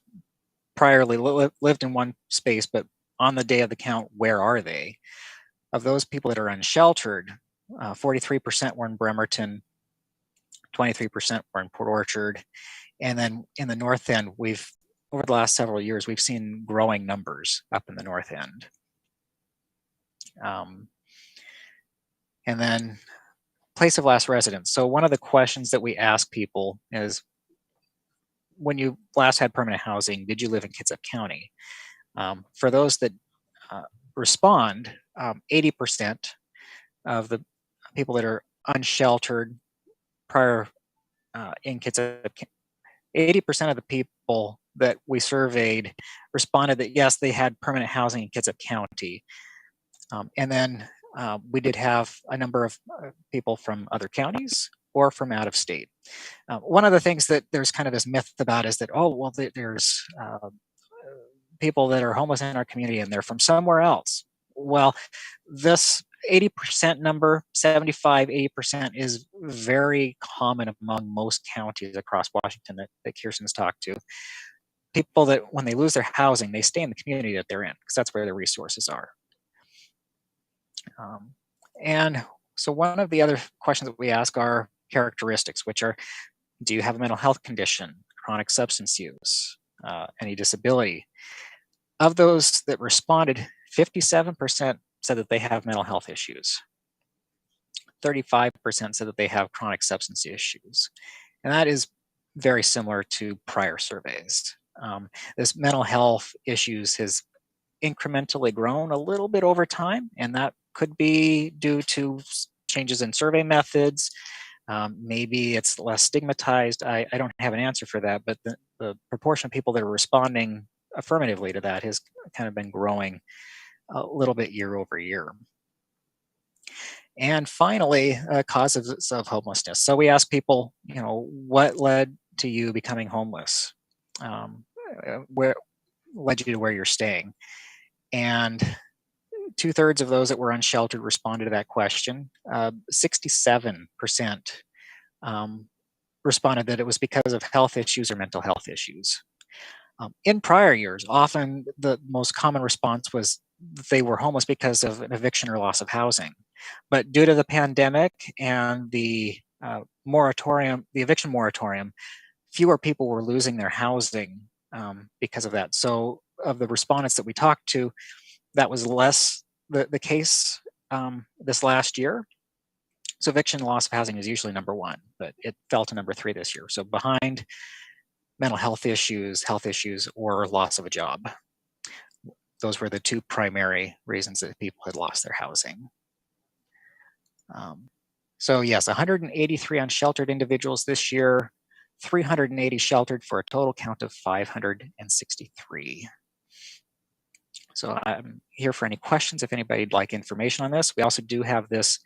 Speaker 16: priorly lived in one space, but on the day of the count, where are they? Of those people that are unsheltered, 43% were in Bremerton, 23% were in Port Orchard, and then in the North End, over the last several years, we've seen growing numbers up in the North End. And then place of last residence. So one of the questions that we ask people is, when you last had permanent housing, did you live in Kitsap County? For those that respond, 80% of the people that are unsheltered prior in Kitsap, 80% of the people that we surveyed responded that yes, they had permanent housing in Kitsap County. And then we did have a number of people from other counties or from out of state. One of the things that there's kind of this myth about is that, oh, well, there's people that are homeless in our community and they're from somewhere else. Well, this 80% number, 75, 80% is very common among most counties across Washington that Kirsten's talked to. People that when they lose their housing, they stay in the community that they're in because that's where their resources are. And so one of the other questions that we ask are characteristics, which are, do you have a mental health condition, chronic substance use, any disability? Of those that responded, 57% said that they have mental health issues. 35% said that they have chronic substance issues. And that is very similar to prior surveys. This mental health issues has incrementally grown a little bit over time, and that could be due to changes in survey methods. Maybe it's less stigmatized. I don't have an answer for that, but the proportion of people that are responding affirmatively to that has kind of been growing a little bit year over year. And finally, causes of homelessness. So we ask people, what led to you becoming homeless? Where led you to where you're staying? And 2/3 of those that were unsheltered responded to that question. 67% responded that it was because of health issues or mental health issues. In prior years, often the most common response was they were homeless because of an eviction or loss of housing. But due to the pandemic and the eviction moratorium, fewer people were losing their housing because of that. So of the respondents that we talked to, that was less the case this last year. So eviction and loss of housing is usually number one, but it fell to number 3 this year. So behind mental health issues, or loss of a job. Those were the 2 primary reasons that people had lost their housing. So yes, 183 unsheltered individuals this year, 380 sheltered for a total count of 563. So I'm here for any questions if anybody'd like information on this. We also do have this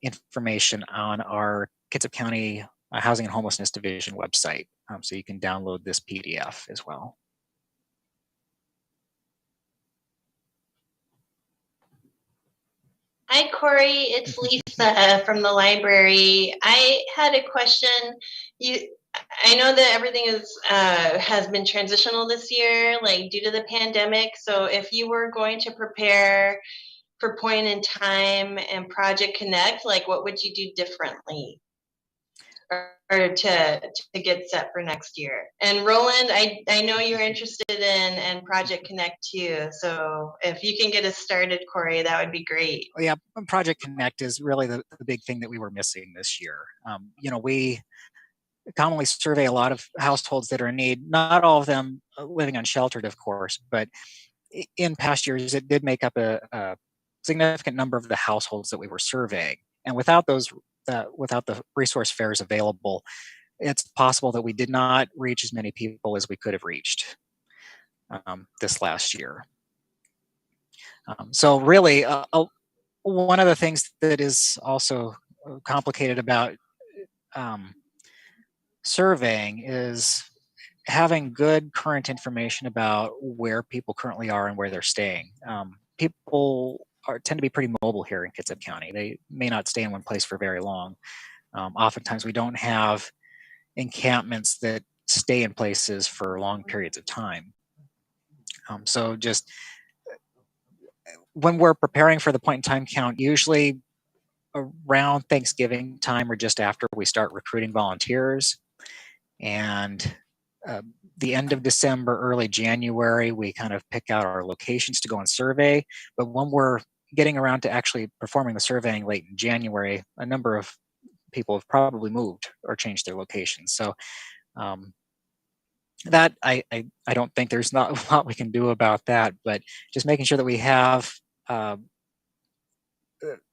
Speaker 16: information on our Kitsap County Housing and Homelessness Division website. So you can download this PDF as well.
Speaker 17: Hi, Corey. It's Lisa from the library. I had a question. I know that everything has been transitional this year, like due to the pandemic. So if you were going to prepare for Point in Time and Project Connect, like what would you do differently? Or to get set for next year. And Roland, I know you're interested in Project Connect too. So if you can get us started, Corey, that would be great.
Speaker 16: Well, yeah, Project Connect is really the big thing that we were missing this year. We commonly survey a lot of households that are in need, not all of them living unsheltered, of course, but in past years, it did make up a significant number of the households that we were surveying. And without the resource fairs available, it's possible that we did not reach as many people as we could have reached this last year. So really, one of the things that is also complicated about surveying is having good current information about where people currently are and where they're staying. People tend to be pretty mobile here in Kitsap County. They may not stay in one place for very long. Oftentimes we don't have encampments that stay in places for long periods of time. So just when we're preparing for the point in time count, usually around Thanksgiving time or just after, we start recruiting volunteers. And the end of December, early January, we kind of pick out our locations to go and survey. But when we're getting around to actually performing the surveying late in January, a number of people have probably moved or changed their locations. So that I don't think there's not a lot we can do about that, but just making sure that we have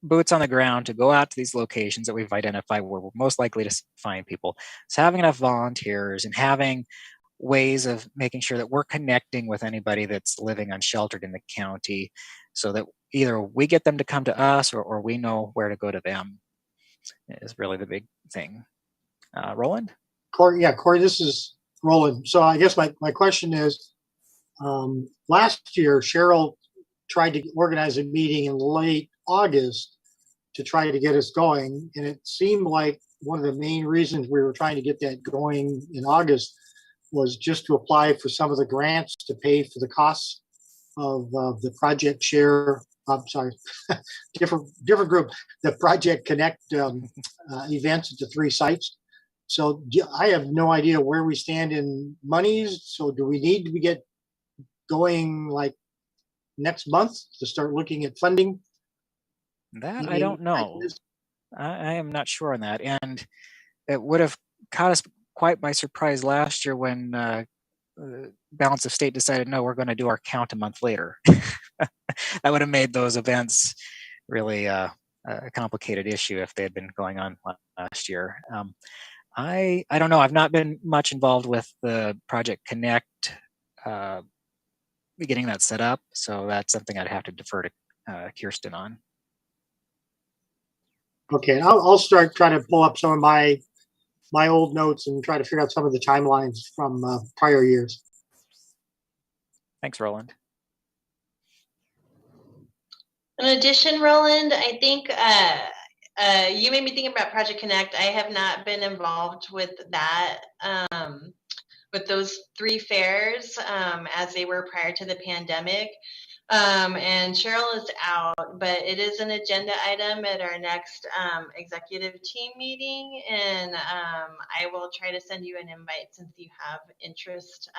Speaker 16: boots on the ground to go out to these locations that we've identified where we're most likely to find people. So having enough volunteers and having ways of making sure that we're connecting with anybody that's living unsheltered in the county so that either we get them to come to us or we know where to go to them is really the big thing. Roland?
Speaker 13: Corey, this is Roland. So I guess my question is, last year, Cheryl tried to organize a meeting in late August to try to get us going. And it seemed like one of the main reasons we were trying to get that going in August was just to apply for some of the grants to pay for the costs of the Project Share. I'm sorry, different group, the Project Connect events at the 3 sites. So I have no idea where we stand in monies. So do we need to get going like next month to start looking at funding?
Speaker 16: That I don't know. I am not sure on that. And it would have caught us quite by surprise last year when Balance of State decided, no, we're going to do our count a month later. That would have made those events really a complicated issue if they had been going on last year. I don't know. I've not been much involved with the Project Connect, getting that set up. So that's something I'd have to defer to Kirsten on.
Speaker 13: Okay, and I'll start trying to pull up some of my old notes and try to figure out some of the timelines from prior years.
Speaker 16: Thanks, Roland.
Speaker 17: In addition, Roland, I think you made me think about Project Connect. I have not been involved with that, with those 3 fairs as they were prior to the pandemic. And Cheryl is out, but it is an agenda item at our next executive team meeting. And I will try to send you an invite since you have interest.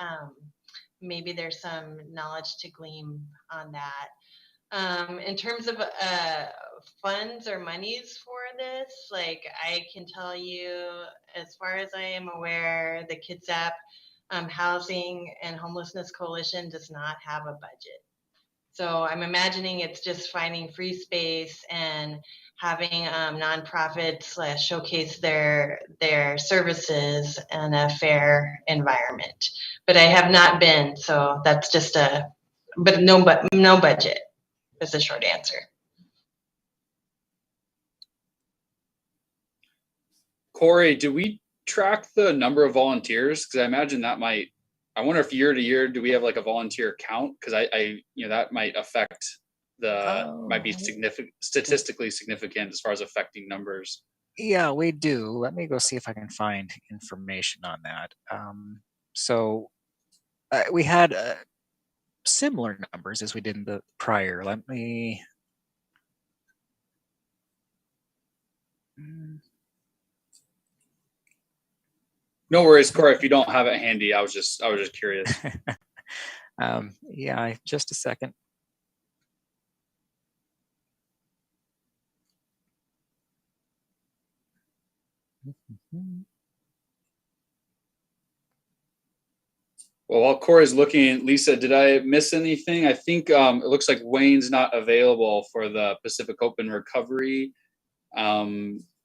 Speaker 17: Maybe there's some knowledge to glean on that. In terms of funds or monies for this, like I can tell you, as far as I am aware, the Kitsap Housing and Homelessness Coalition does not have a budget. So I'm imagining it's just finding free space and having nonprofits showcase their services in a fair environment. But I have not been, so that's just but no budget is the short answer.
Speaker 2: Corey, do we track the number of volunteers? Because I imagine that might, I wonder if year to year, do we have like a volunteer count? Because I that might affect might be statistically significant as far as affecting numbers.
Speaker 16: Yeah, we do. Let me go see if I can find information on that. So we had similar numbers as we did in the prior. Let me.
Speaker 2: No worries, Corey. If you don't have it handy, I was just curious.
Speaker 16: Yeah, just a second.
Speaker 2: Well, while Corey's looking, Lisa, did I miss anything? I think it looks like Wayne's not available for the Pacific Open Recovery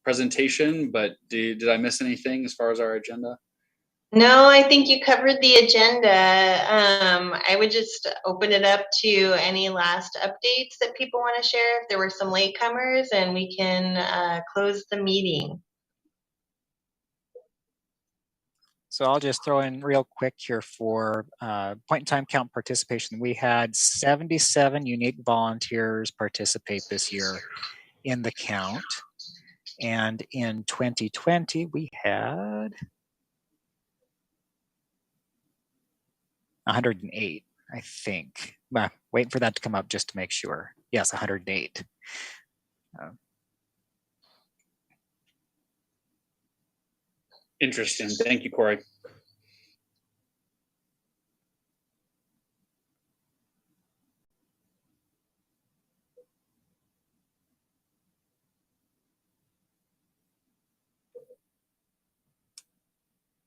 Speaker 2: presentation, but did I miss anything as far as our agenda?
Speaker 17: No, I think you covered the agenda. I would just open it up to any last updates that people want to share. If there were some latecomers, and we can close the meeting.
Speaker 16: So I'll just throw in real quick here for point in time count participation. We had 77 unique volunteers participate this year in the count. And in 2020, we had 108, I think. Waiting for that to come up just to make sure. Yes, 108.
Speaker 2: Interesting. Thank you, Corey.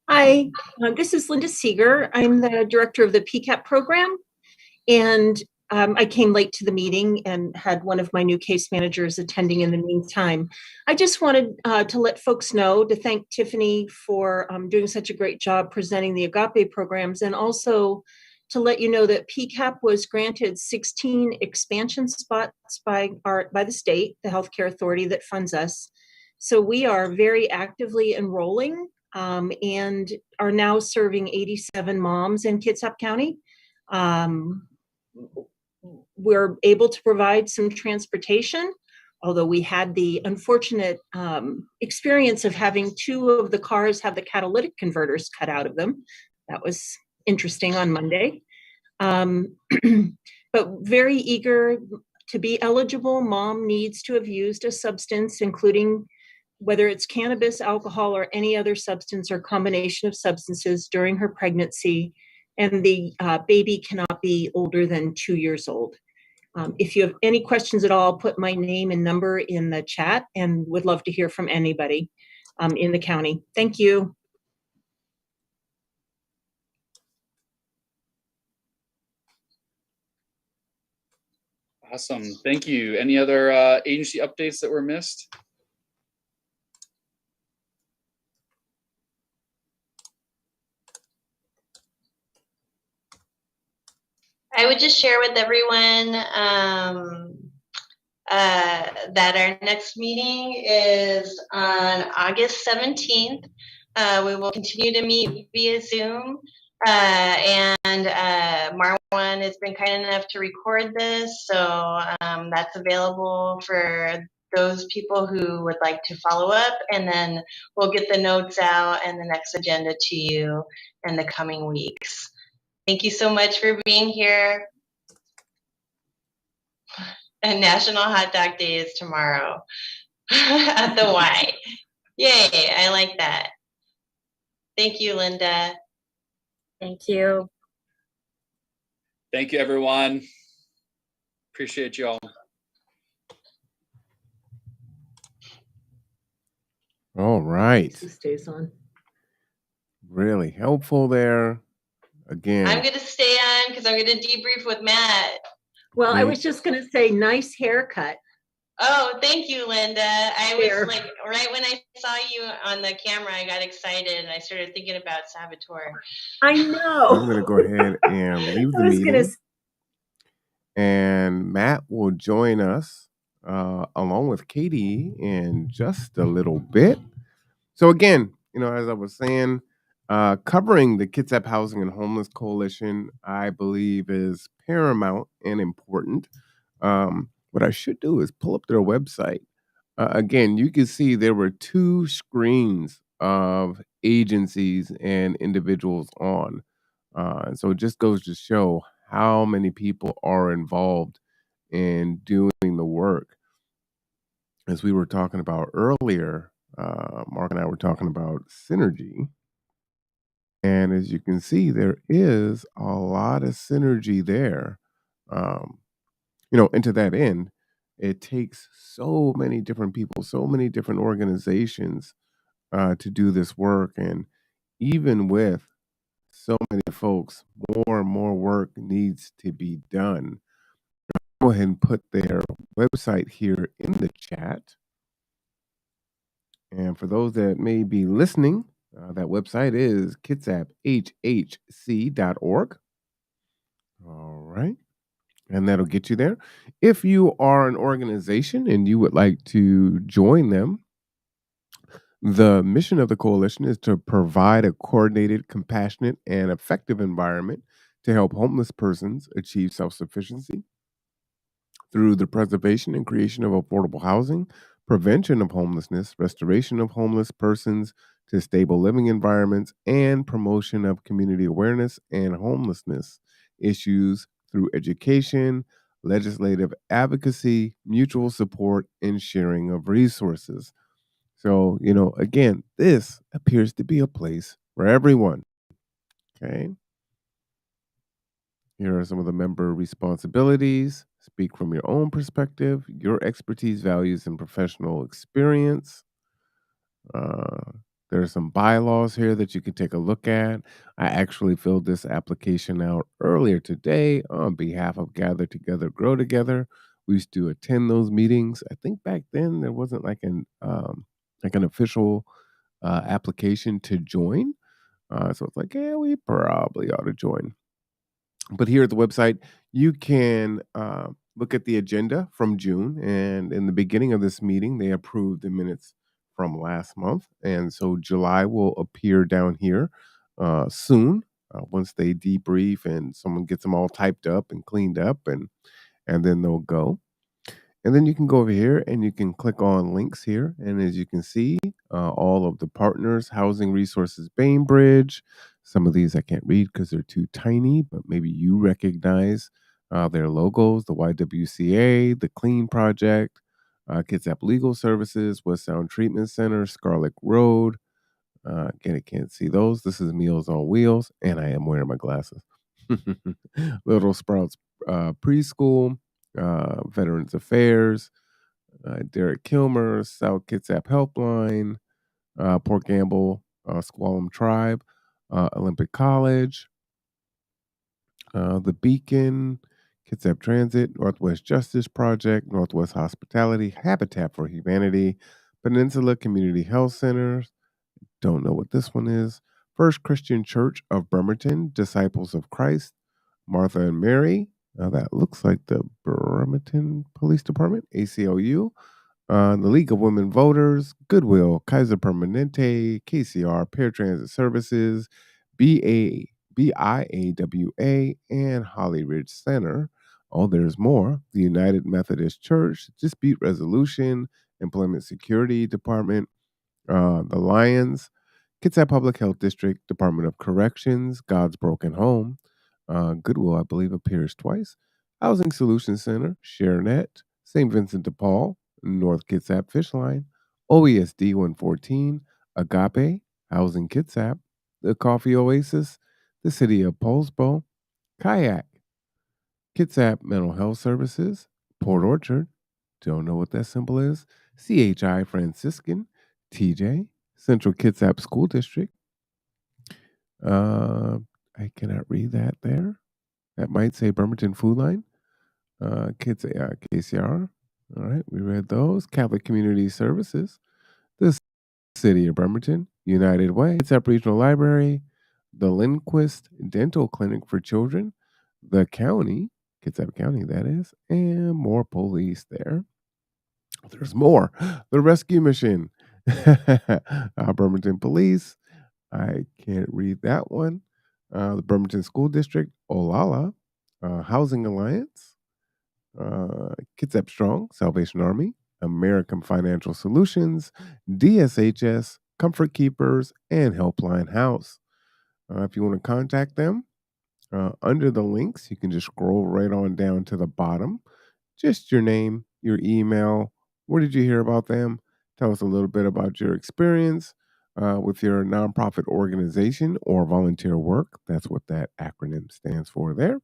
Speaker 18: Hi, this is Linda Seeger. I'm the director of the PCAP program, and I came late to the meeting and had one of my new case managers attending in the meantime. I just wanted to let folks know, to thank Tiffany for doing such a great job presenting the Agape programs, and also to let you know that PCAP was granted 16 expansion spots by the state, the healthcare authority that funds us. So we are very actively enrolling and are now serving 87 moms in Kitsap County. We're able to provide some transportation, although we had the unfortunate experience of having 2 of the cars have the catalytic converters cut out of them. That was interesting on Monday. But very eager to be eligible. Mom needs to have used a substance, including whether it's cannabis, alcohol, or any other substance or combination of substances during her pregnancy, and the baby cannot be older than 2 years old. If you have any questions at all, put my name and number in the chat, and would love to hear from anybody in the county. Thank you.
Speaker 2: Awesome. Thank you. Any other agency updates that were missed?
Speaker 17: I would just share with everyone, that our next meeting is on August 17th. We will continue to meet via Zoom. And Marwan has been kind enough to record this, so that's available for those people who would like to follow up, and then we'll get the notes out and the next agenda to you in the coming weeks. Thank you so much for being here. And National Hot Dog Day is tomorrow at the Y. Yay, I like that. Thank you, Linda.
Speaker 19: Thank you.
Speaker 2: Thank you, everyone. Appreciate you all.
Speaker 1: All right.
Speaker 18: Stays on.
Speaker 1: Really helpful there. Again.
Speaker 17: I'm going to stay on because I'm going to debrief with Matt.
Speaker 18: Well, I was just going to say, nice haircut.
Speaker 17: Oh, thank you, Linda. I was like, right when I saw you on the camera, I got excited and I started thinking about Saboteur.
Speaker 18: I know.
Speaker 1: I'm going to go ahead and leave the meeting. And Matt will join us along with Katie in just a little bit. So again, as I was saying, covering the Kitsap Housing and Homeless Coalition, I believe is paramount and important. What I should do is pull up their website. Again, you can see there were 2 screens of agencies and individuals on. And so it just goes to show how many people are involved in doing the work. As we were talking about earlier, Mark and I were talking about synergy. And as you can see, there is a lot of synergy there. And to that end, it takes so many different people, so many different organizations to do this work. And even with so many folks, more and more work needs to be done. Go ahead and put their website here in the chat. And for those that may be listening, that website is kitsap.hhc.org. All right. And that'll get you there. If you are an organization and you would like to join them, the mission of the coalition is to provide a coordinated, compassionate, and effective environment to help homeless persons achieve self-sufficiency through the preservation and creation of affordable housing, prevention of homelessness, restoration of homeless persons to stable living environments, and promotion of community awareness and homelessness issues through education, legislative advocacy, mutual support, and sharing of resources. So, again, this appears to be a place for everyone. Okay. Here are some of the member responsibilities. Speak from your own perspective, your expertise, values, and professional experience. There are some bylaws here that you can take a look at. I actually filled this application out earlier today on behalf of Gather Together, Grow Together. We used to attend those meetings. I think back then there wasn't like an official application to join. So it's like, yeah, we probably ought to join. But here at the website, you can look at the agenda from June. And in the beginning of this meeting, they approved the minutes from last month. And so July will appear down here soon once they debrief and someone gets them all typed up and cleaned up, and then they'll go. And then you can go over here and you can click on links here. And as you can see, all of the partners, Housing Resources Bainbridge. Some of these I can't read because they're too tiny, but maybe you recognize their logos, the YWCA, the Clean Project, Kitsap Legal Services, West Sound Treatment Center, Scarlet Road. Again, I can't see those. This is Meals on Wheels, and I am wearing my glasses. Little Sprouts Preschool, Veterans Affairs, Derek Kilmer, South Kitsap Helpline, Port Gamble, Squallum Tribe, Olympic College, The Beacon, Kitsap Transit, Northwest Justice Project, Northwest Hospitality, Habitat for Humanity, Peninsula Community Health Centers. Don't know what this one is. First Christian Church of Bremerton, Disciples of Christ, Martha and Mary, Now that looks like the Bremerton Police Department, ACLU, the League of Women Voters, Goodwill, Kaiser Permanente, KCR, Paratransit Services, BIAWA, and Holly Ridge Center. Oh, there's more. The United Methodist Church, Dispute Resolution, Employment Security Department, the Lions, Kitsap Public Health District, Department of Corrections, God's Broken Home, Goodwill, I believe, appears twice, Housing Solutions Center, ShareNet, St. Vincent de Paul, North Kitsap Fish Line, OESD 114, Agape, Housing Kitsap, the Coffee Oasis, the City of Poulsbo, Kayak, Kitsap Mental Health Services, Port Orchard, don't know what that symbol is, CHI Franciscan, TJ, Central Kitsap School District. I cannot read that there. That might say Bremerton Food Line. KCR. All right, we read those. Catholic Community Services, the City of Bremerton, United Way, Kitsap Regional Library, the Lindquist Dental Clinic for Children, the county, Kitsap County, that is, and more police there. There's more. The Rescue Mission, Bremerton Police. I can't read that one. The Bremerton School District, Olala, Housing Alliance, Kitsap Strong, Salvation Army, American Financial Solutions, DSHS, Comfort Keepers, and Helpline House. If you want to contact them, under the links, you can just scroll right on down to the bottom. Just your name, your email, where did you hear about them? Tell us a little bit about your experience with your nonprofit organization or volunteer work. That's what that acronym stands for there.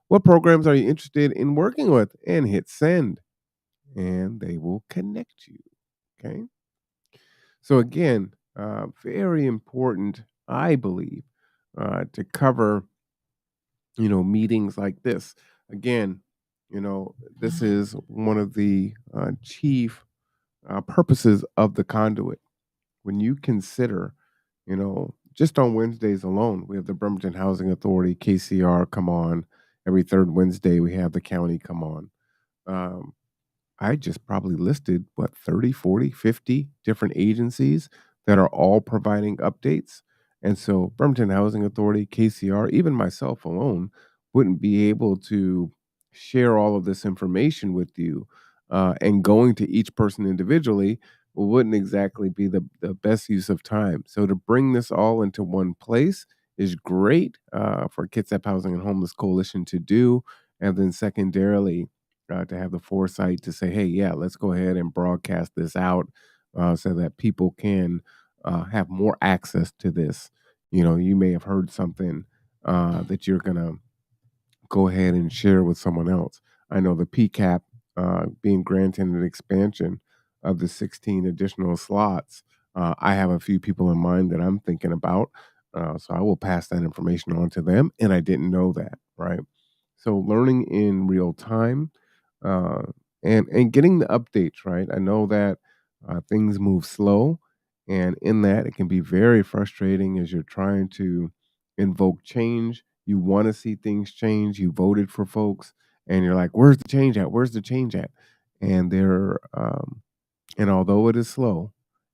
Speaker 1: What programs are you interested in working with? And hit send, and they will connect you. Okay. So, again, very important, I believe, to cover, meetings like this. Again, this is one of the chief purposes of the conduit. When you consider, just on Wednesdays alone, we have the Bremerton Housing Authority, KCR, come on. Every third Wednesday, we have the county come on. I just probably listed, 30, 40, 50 different agencies that are all providing updates. And so Bremerton Housing Authority, KCR, even myself alone wouldn't be able to share all of this information with you. And going to each person individually wouldn't exactly be the best use of time. So to bring this all into one place is great for Kitsap Housing and Homeless Coalition to do. And then secondarily, to have the foresight to say, hey, yeah, let's go ahead and broadcast this out so that people can have more access to this. You may have heard something that you're going to go ahead and share with someone else. I know the PCAP being granted an expansion of the 16 additional slots. I have a few people in mind that I'm thinking about. So I will pass that information on to them. And I didn't know that, right? So learning in real time uh, and getting the updates, right? I know that things move slow. And in that, it can be very frustrating as you're trying to invoke change. You want to see things change. You voted for folks, and you're like, "Where's the change at? Where's the change at?" And and although it is slow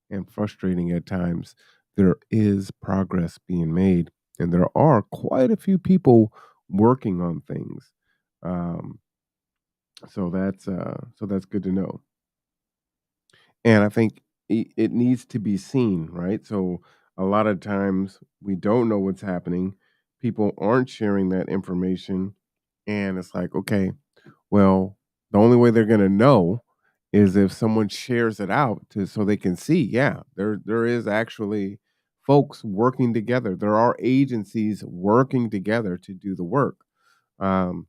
Speaker 1: and frustrating at times, there is progress being made, and there are quite a few people working on things. Um, so that's good to know. And I think it needs to be seen, right? So a lot of times we don't know what's happening. People aren't sharing that information. And it's like, okay, well, the only way they're going to know is if someone shares it out so they can see, yeah, there is actually folks working together. There are agencies working together to do the work. Um,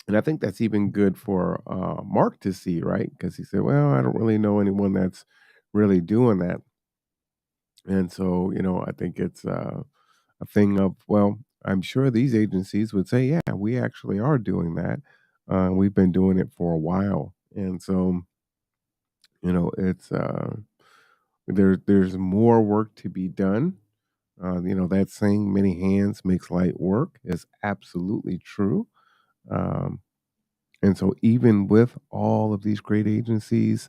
Speaker 1: and I think that's even good for Mark to see, right? Because he said, well, I don't really know anyone that's really doing that. And so, I think it's a thing of, well, I'm sure these agencies would say, yeah, we actually are doing that. We've been doing it for a while. And so, it's there's more work to be done. That saying, many hands makes light work, is absolutely true. Um, and so even with all of these great agencies,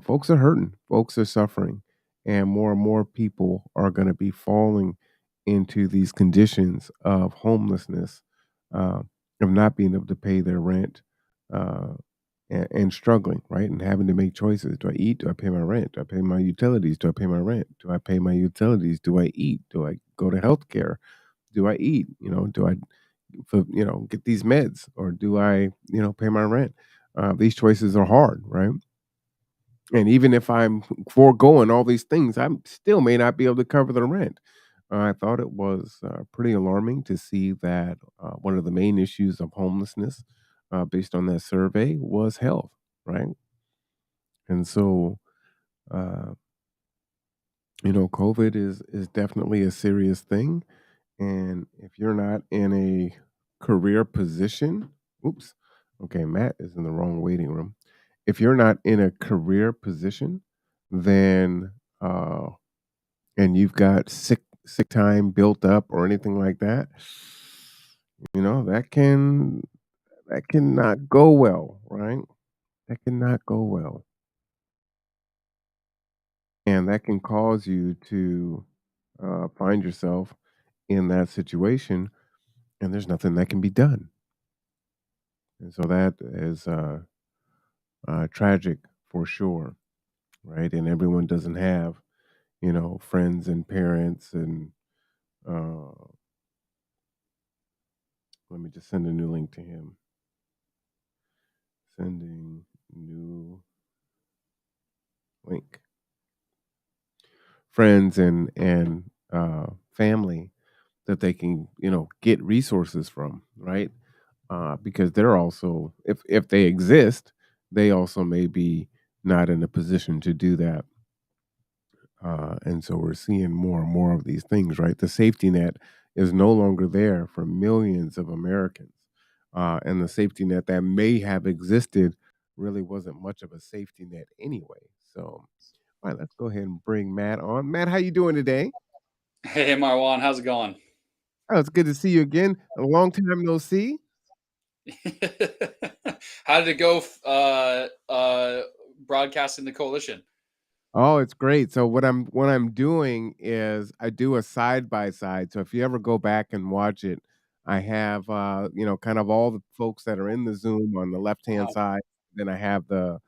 Speaker 1: folks are hurting, folks are suffering, and more people are going to be falling into these conditions of homelessness, uh, of not being able to pay their rent, uh, and struggling, right? And having to make choices. Do I eat? Do I pay my rent? Do I pay my utilities? Do I pay my rent? Do I pay my utilities? Do I eat? Do I go to healthcare? Do I eat? Do I get these meds, or do I pay my rent? These choices are hard, right? And even if I'm foregoing all these things, I still may not be able to cover the rent. I thought it was pretty alarming to see that one of the main issues of homelessness, based on that survey, was health, right? And so, uh, COVID is definitely a serious thing. And if you're not in a career position, oops, okay, Matt is in the wrong waiting room. If you're not in a career position, then and you've got sick time built up or anything like that, that cannot go well, right? That cannot go well. And that can cause you to find yourself in that situation, and there's nothing that can be done. And so that is tragic for sure, right? And everyone doesn't have, friends and parents. And uh, let me just send a new link to him. Sending new link. Friends and family that they can get resources from, right? Because they're also, if they exist, they also may be not in a position to do that. And so we're seeing more and more of these things, right? The safety net is no longer there for millions of Americans. And the safety net that may have existed really wasn't much of a safety net anyway. So, all right, let's go ahead and bring Matt on. Matt, how you doing today?
Speaker 2: Hey, Marwan, how's it going?
Speaker 1: Oh, it's good to see you again. A long time no see.
Speaker 2: How did it go broadcasting the coalition?
Speaker 1: Oh, it's great. So what I'm doing is I do a side by side. So if you ever go back and watch it, I have kind of all the folks that are in the Zoom on the left hand
Speaker 2: Wow.
Speaker 1: side. Then I have the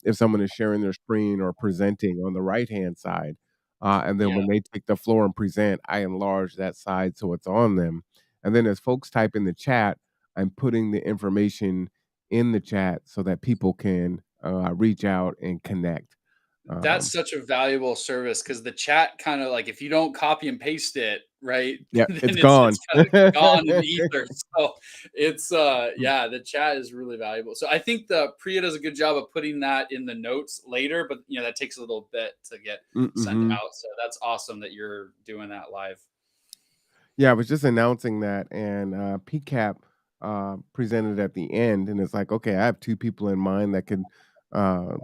Speaker 1: if someone is sharing their screen or presenting on the right hand side. And then
Speaker 2: Yeah.
Speaker 1: when they take the floor and present, I enlarge that side so it's on them. And then as folks type in the chat, I'm putting the information in the chat so that people can reach out and connect.
Speaker 2: That's such a valuable service because the chat kind of like if you don't copy and paste it, right,
Speaker 1: Yeah,
Speaker 2: then
Speaker 1: it's
Speaker 2: it's
Speaker 1: gone.
Speaker 2: kind of gone in the ether. So it's yeah, the chat is really valuable. So I think the Priya does a good job of putting that in the notes later, but that takes a little bit to get sent
Speaker 1: Mhm.
Speaker 2: out. So that's awesome that you're doing that live.
Speaker 1: Yeah, I was just announcing that, and PCAP presented at the end, and it's like, okay, I have two people in mind that could uh,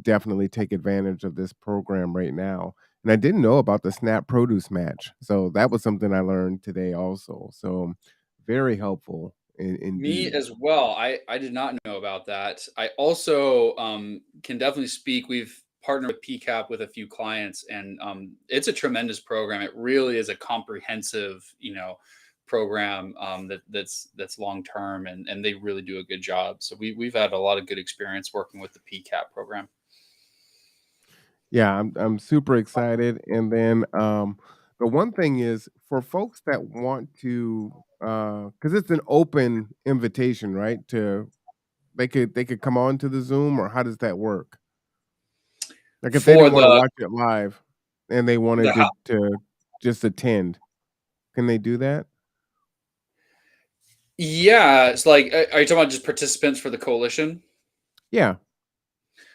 Speaker 1: definitely take advantage of this program right now. And I didn't know about the Snap Produce Match, so that was something I learned today also. So very helpful
Speaker 2: Me
Speaker 1: indeed.
Speaker 2: as well. I did not know about that. I also can definitely speak. We've partnered with PCAP with a few clients, and it's a tremendous program. It really is a comprehensive, program that's long term, and they really do a good job. So we've had a lot of good experience working with the PCAP program.
Speaker 1: Yeah, I'm super excited. And then the one thing is for folks that want to because it's an open invitation, right? To they could come on to the Zoom, or how does that work? Like if they
Speaker 2: For
Speaker 1: didn't want to
Speaker 2: the
Speaker 1: watch it live and they
Speaker 2: the
Speaker 1: wanted
Speaker 2: how,
Speaker 1: to just attend, can they do that?
Speaker 2: yeah, it's like are you talking about just participants for the coalition?
Speaker 1: Yeah.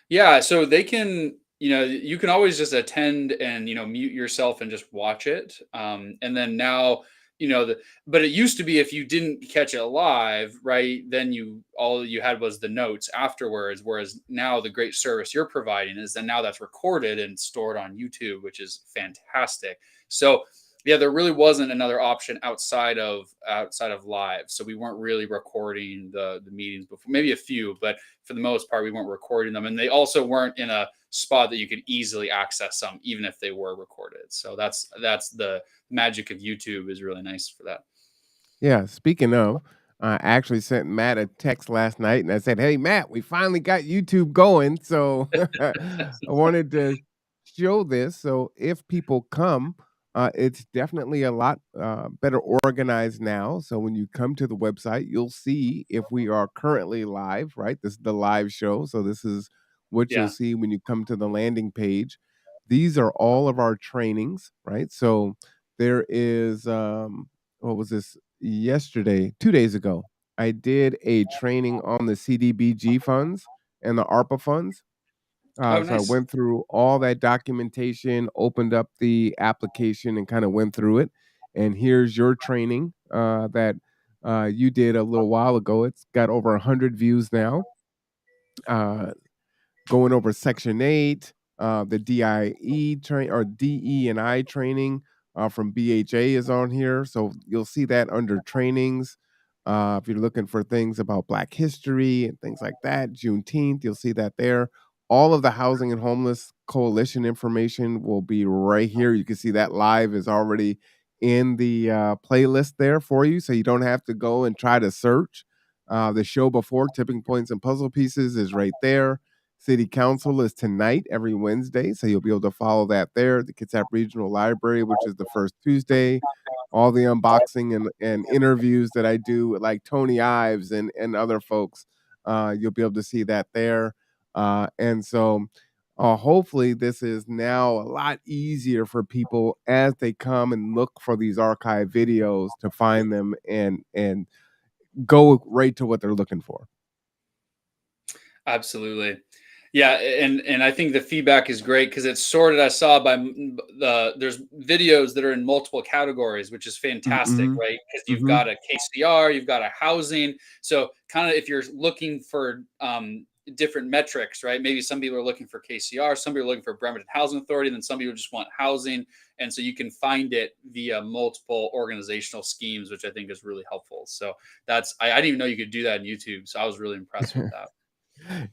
Speaker 2: Yeah, so they can, you can always just attend and, mute yourself and just watch it. And then now, but it used to be if you didn't catch it live, right, then all you had was the notes afterwards. Whereas now the great service you're providing is that now that's recorded and stored on YouTube, which is fantastic. So yeah, there really wasn't another option outside of live. So we weren't really recording the meetings before, maybe a few, but for the most part, we weren't recording them. And they also weren't in a spot that you could easily access them, even if they were recorded. So that's the magic of YouTube, is really nice for that.
Speaker 1: Yeah, speaking of, I actually sent Matt a text last night and I said, "Hey, Matt, we finally got YouTube going." So I wanted to show this. So if people come, it's definitely a lot better organized now. So when you come to the website, you'll see if we are currently live, right? This is the live show. So this is what you'll
Speaker 2: Yeah.
Speaker 1: see when you come to the landing page. These are all of our trainings, right? So there is, what was this? Yesterday, 2 days ago, I did a training on the CDBG funds and the ARPA funds.
Speaker 2: Oh,
Speaker 1: So I
Speaker 2: nice.
Speaker 1: went through all that documentation, opened up the application, and kind of went through it. And here's your training that you did a little while ago. It's got over 100 views now. Going over Section 8, the DIE train or DE and I training from BHA is on here. So you'll see that under trainings. If you're looking for things about Black history and things like that, Juneteenth, you'll see that there. All of the Housing and Homeless Coalition information will be right here. You can see that live is already in the playlist there for you. So you don't have to go and try to search. The show before, Tipping Points and Puzzle Pieces, is right there. City Council is tonight, every Wednesday, so you'll be able to follow that there. The Kitsap Regional Library, which is the first Tuesday. All the unboxing and interviews that I do with like Tony Ives and other folks, you'll be able to see that there. And so hopefully this is now a lot easier for people as they come and look for these archive videos to find them and go right to what they're looking for.
Speaker 2: Absolutely. Yeah, and I think the feedback is great because it's sorted. I saw by there's videos that are in multiple categories, which is fantastic,
Speaker 1: Mm-hmm.
Speaker 2: right? Because you've
Speaker 1: Mm-hmm.
Speaker 2: got a KCR, you've got a housing. So kind of if you're looking for different metrics, right? Maybe some people are looking for KCR, some people are looking for Bremerton Housing Authority, and then some people just want housing. And so you can find it via multiple organizational schemes, which I think is really helpful. So that's I didn't even know you could do that in YouTube. So I was really impressed with that.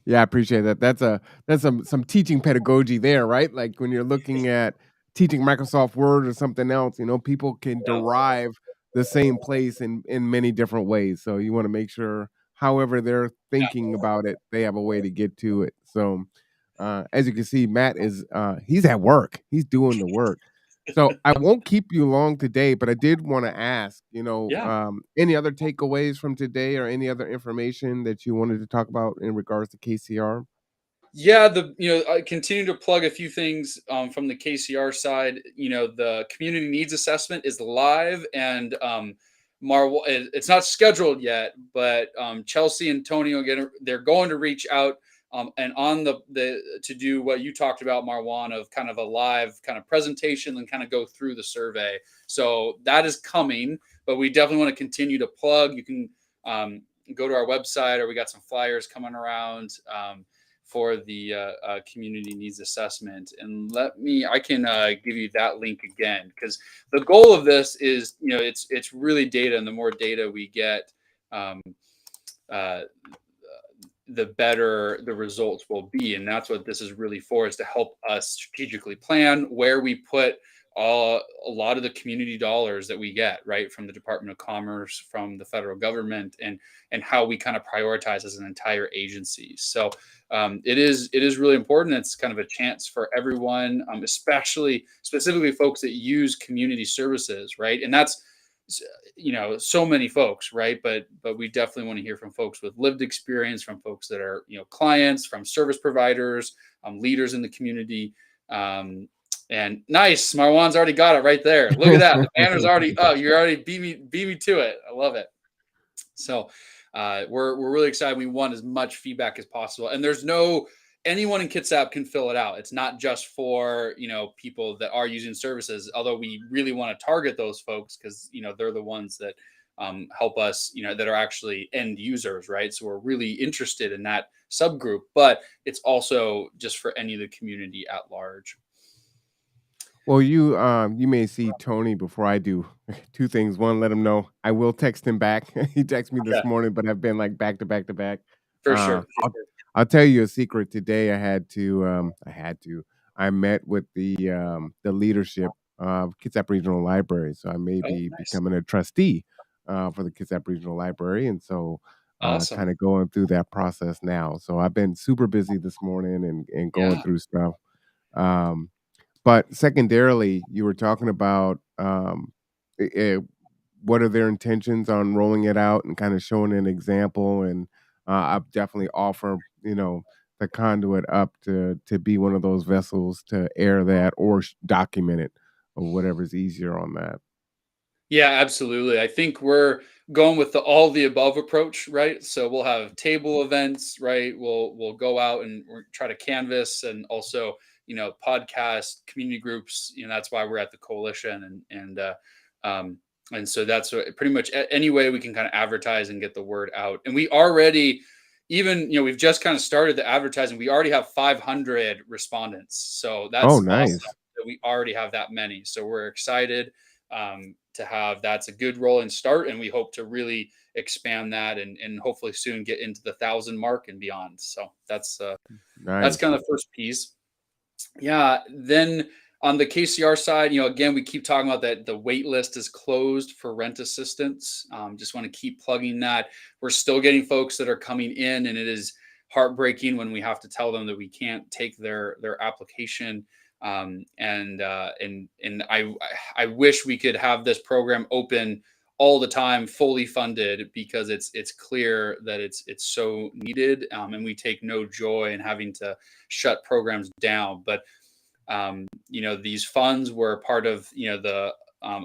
Speaker 1: Yeah, I appreciate that. That's some teaching pedagogy there, right? Like when you're looking at teaching Microsoft Word or something else, people can
Speaker 2: Yeah.
Speaker 1: derive the same place in many different ways. So you want to make sure, however they're thinking about it, they have a way to get to it. So as you can see, Matt is he's at work. He's doing the work. So I won't keep you long today, but I did want to ask,
Speaker 2: Yeah.
Speaker 1: any other takeaways from today or any other information that you wanted to talk about in regards to KCR?
Speaker 2: Yeah, I continue to plug a few things from the KCR side. The community needs assessment is live, and it's not scheduled yet, but Chelsea and Tony they're going to reach out and on the to do what you talked about, Marwan, of kind of a live kind of presentation and kind of go through the survey. So that is coming, but we definitely want to continue to plug. You can go to our website, or we got some flyers coming around. For the community needs assessment. And I can give you that link again, because the goal of this is, it's really data, and the more data we get, the better the results will be. And that's what this is really for, is to help us strategically plan where we put a lot of the community dollars that we get, right, from the Department of Commerce, from the federal government, and how we kind of prioritize as an entire agency. So it is really important. It's kind of a chance for everyone, specifically folks that use community services, right? And that's so many folks, right? But we definitely want to hear from folks with lived experience, from folks that are clients, from service providers, leaders in the community. And nice, Marwan's already got it right there. Look at that. The banner's already up. You already beat me to it. I love it. So we're really excited. We want as much feedback as possible. And there's anyone in Kitsap can fill it out. It's not just for, people that are using services, although we really want to target those folks because, they're the ones that help us, that are actually end users, right? So we're really interested in that subgroup, but it's also just for any of the community at large.
Speaker 1: Well, you may see Tony before I do. Two things. One, let him know I will text him back. He texted me this
Speaker 2: Okay.
Speaker 1: morning, but I've been like back to back to back.
Speaker 2: For sure.
Speaker 1: I'll tell you a secret today. I met with the leadership of Kitsap Regional Library, so I may
Speaker 2: Oh,
Speaker 1: be
Speaker 2: nice.
Speaker 1: becoming a trustee for the Kitsap Regional Library, and so
Speaker 2: Awesome.
Speaker 1: kind of going through that process now. So I've been super busy this morning and going
Speaker 2: Yeah.
Speaker 1: through stuff. Um, but secondarily, you were talking about eh, eh, what are their intentions on rolling it out and kind of showing an example. And I've definitely offer, the conduit up to be one of those vessels to air that or document it or whatever's easier on that.
Speaker 2: Yeah, absolutely. I think we're going with the all the above approach, right? So we'll have table events, right? We'll go out and try to canvas, and also, podcast community groups. That's why we're at the coalition, um and so that's pretty much any way we can kind of advertise and get the word out. And we already, even, we've just kind of started the advertising. We already have 500 respondents, so
Speaker 1: Oh,
Speaker 2: that's awesome
Speaker 1: nice.
Speaker 2: that we already have that many. So we're excited to have that's a good rolling start, and we hope to really expand that and hopefully soon get into the 1,000 mark and beyond. So that's
Speaker 1: Nice.
Speaker 2: kind of the first piece. Yeah. Then on the KCR side, again, we keep talking about that the wait list is closed for rent assistance. Just want to keep plugging that. We're still getting folks that are coming in, and it is heartbreaking when we have to tell them that we can't take their application. And I wish we could have this program open all the time, fully funded, because it's clear that it's so needed, and we take no joy in having to shut programs down. But these funds were part of the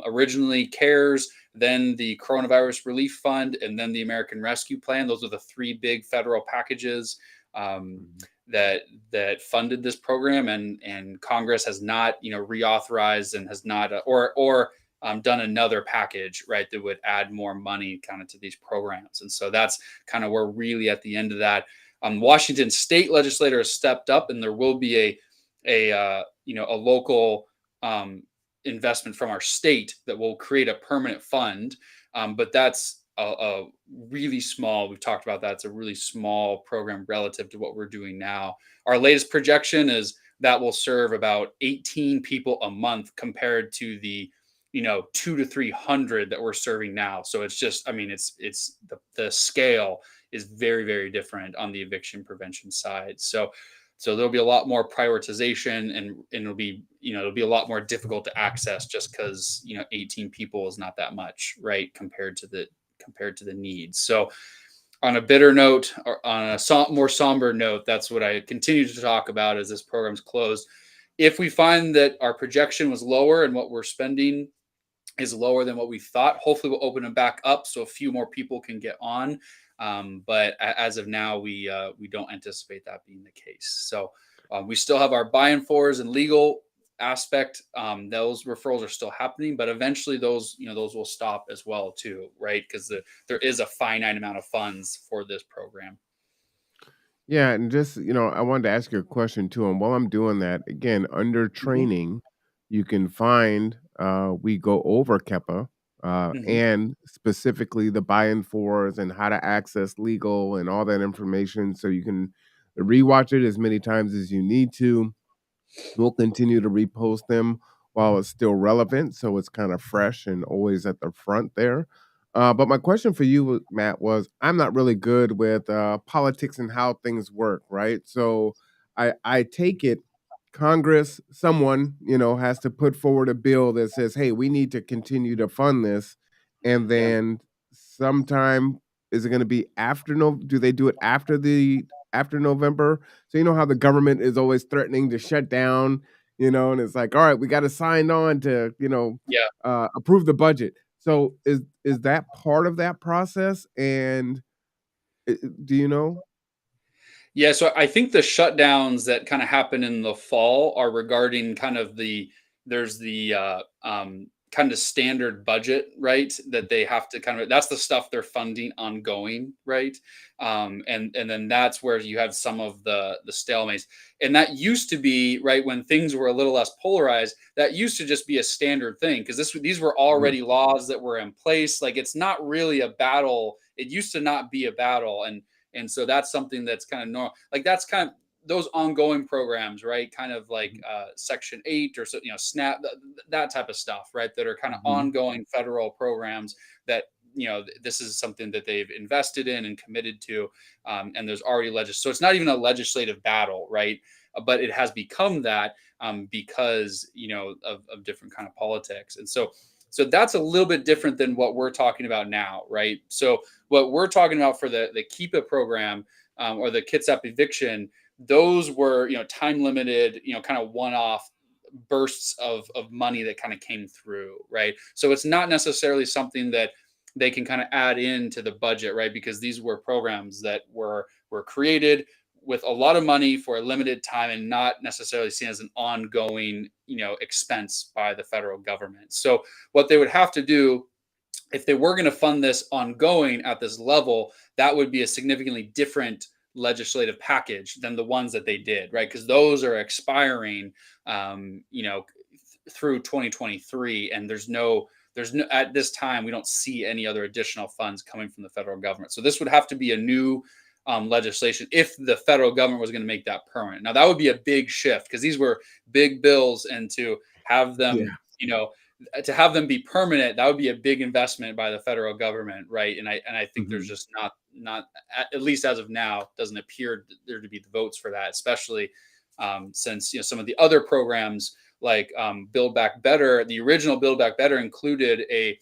Speaker 2: originally CARES, then the Coronavirus Relief Fund, and then the American Rescue Plan. Those are the three big federal packages that funded this program, and Congress has not reauthorized and has not or done another package, right, that would add more money kind of to these programs. And so that's kind of where really at the end of that, Washington state legislator has stepped up, and there will be a local investment from our state that will create a permanent fund. But that's a really small, we've talked about that, it's a really small program relative to what we're doing now. Our latest projection is that will serve about 18 people a month compared to the 200 to 300 that we're serving now. So it's just, it's the scale is very, very different on the eviction prevention side. So there'll be a lot more prioritization, and it'll be a lot more difficult to access, just because 18 people is not that much, right, compared to the needs. So on a bitter note, or on a more somber note, that's what I continue to talk about as this program's closed. If we find that our projection was lower and what we're spending is lower than what we thought, hopefully we'll open them back up so a few more people can get on. But as of now, we don't anticipate that being the case. So we still have our buy-in-fors and legal aspect. Those referrals are still happening, but eventually those will stop as well too, right? Because there is a finite amount of funds for this program.
Speaker 1: Yeah, and just, I wanted to ask you a question too. And while I'm doing that, again, under
Speaker 2: Mhm.
Speaker 1: training, you can find we go over KEPA
Speaker 2: Mhm.
Speaker 1: and specifically the buy-in fors and how to access legal and all that information. So you can rewatch it as many times as you need to. We'll continue to repost them while it's still relevant, so it's kind of fresh and always at the front there. But my question for you, Matt, was I'm not really good with politics and how things work, right? So I take it Congress, someone has to put forward a bill that says, "Hey, we need to continue to fund this," and
Speaker 2: Yeah.
Speaker 1: then sometime is it going to be after no? Do they do it after November? So you know how the government is always threatening to shut down, and it's like, all right, we got to sign on to,
Speaker 2: Yeah.
Speaker 1: approve the budget. So is that part of that process? And do you know?
Speaker 2: Yeah, so I think the shutdowns that kind of happen in the fall are regarding kind of there's the kind of standard budget, right? That they have to kind of, that's the stuff they're funding ongoing, right? And then that's where you have some of the stalemates. And that used to be, right, when things were a little less polarized, that used to just be a standard thing, because these were already laws that were in place. Like, it's not really a battle. It used to not be a battle. And so that's something that's kind of normal. Like, that's kind of those ongoing programs, right? Kind of like Section 8 or so, SNAP, that type of stuff, right? That are kind of ongoing federal programs that, this is something that they've invested in and committed to. And there's already so it's not even a legislative battle, right? But it has become that because, of different kind of politics. And so that's a little bit different than what we're talking about now, right? So what we're talking about for the KEPA program or the Kitsap eviction, those were, time limited, kind of one-off bursts of money that kind of came through, right? So it's not necessarily something that they can kind of add into the budget, right? Because these were programs that were created with a lot of money for a limited time and not necessarily seen as an ongoing, expense by the federal government. So what they would have to do, if they were going to fund this ongoing at this level, that would be a significantly different legislative package than the ones that they did, right? Because those are expiring, through 2023, and there's no at this time we don't see any other additional funds coming from the federal government. So this would have to be a new legislation if the federal government was going to make that permanent. Now that would be a big shift, because these were big bills, and to have them, to have them be permanent, that would be a big investment by the federal government, right? And I think there's just not at least as of now, doesn't appear there to be the votes for that, especially since some of the other programs like Build Back Better, the original Build Back Better included a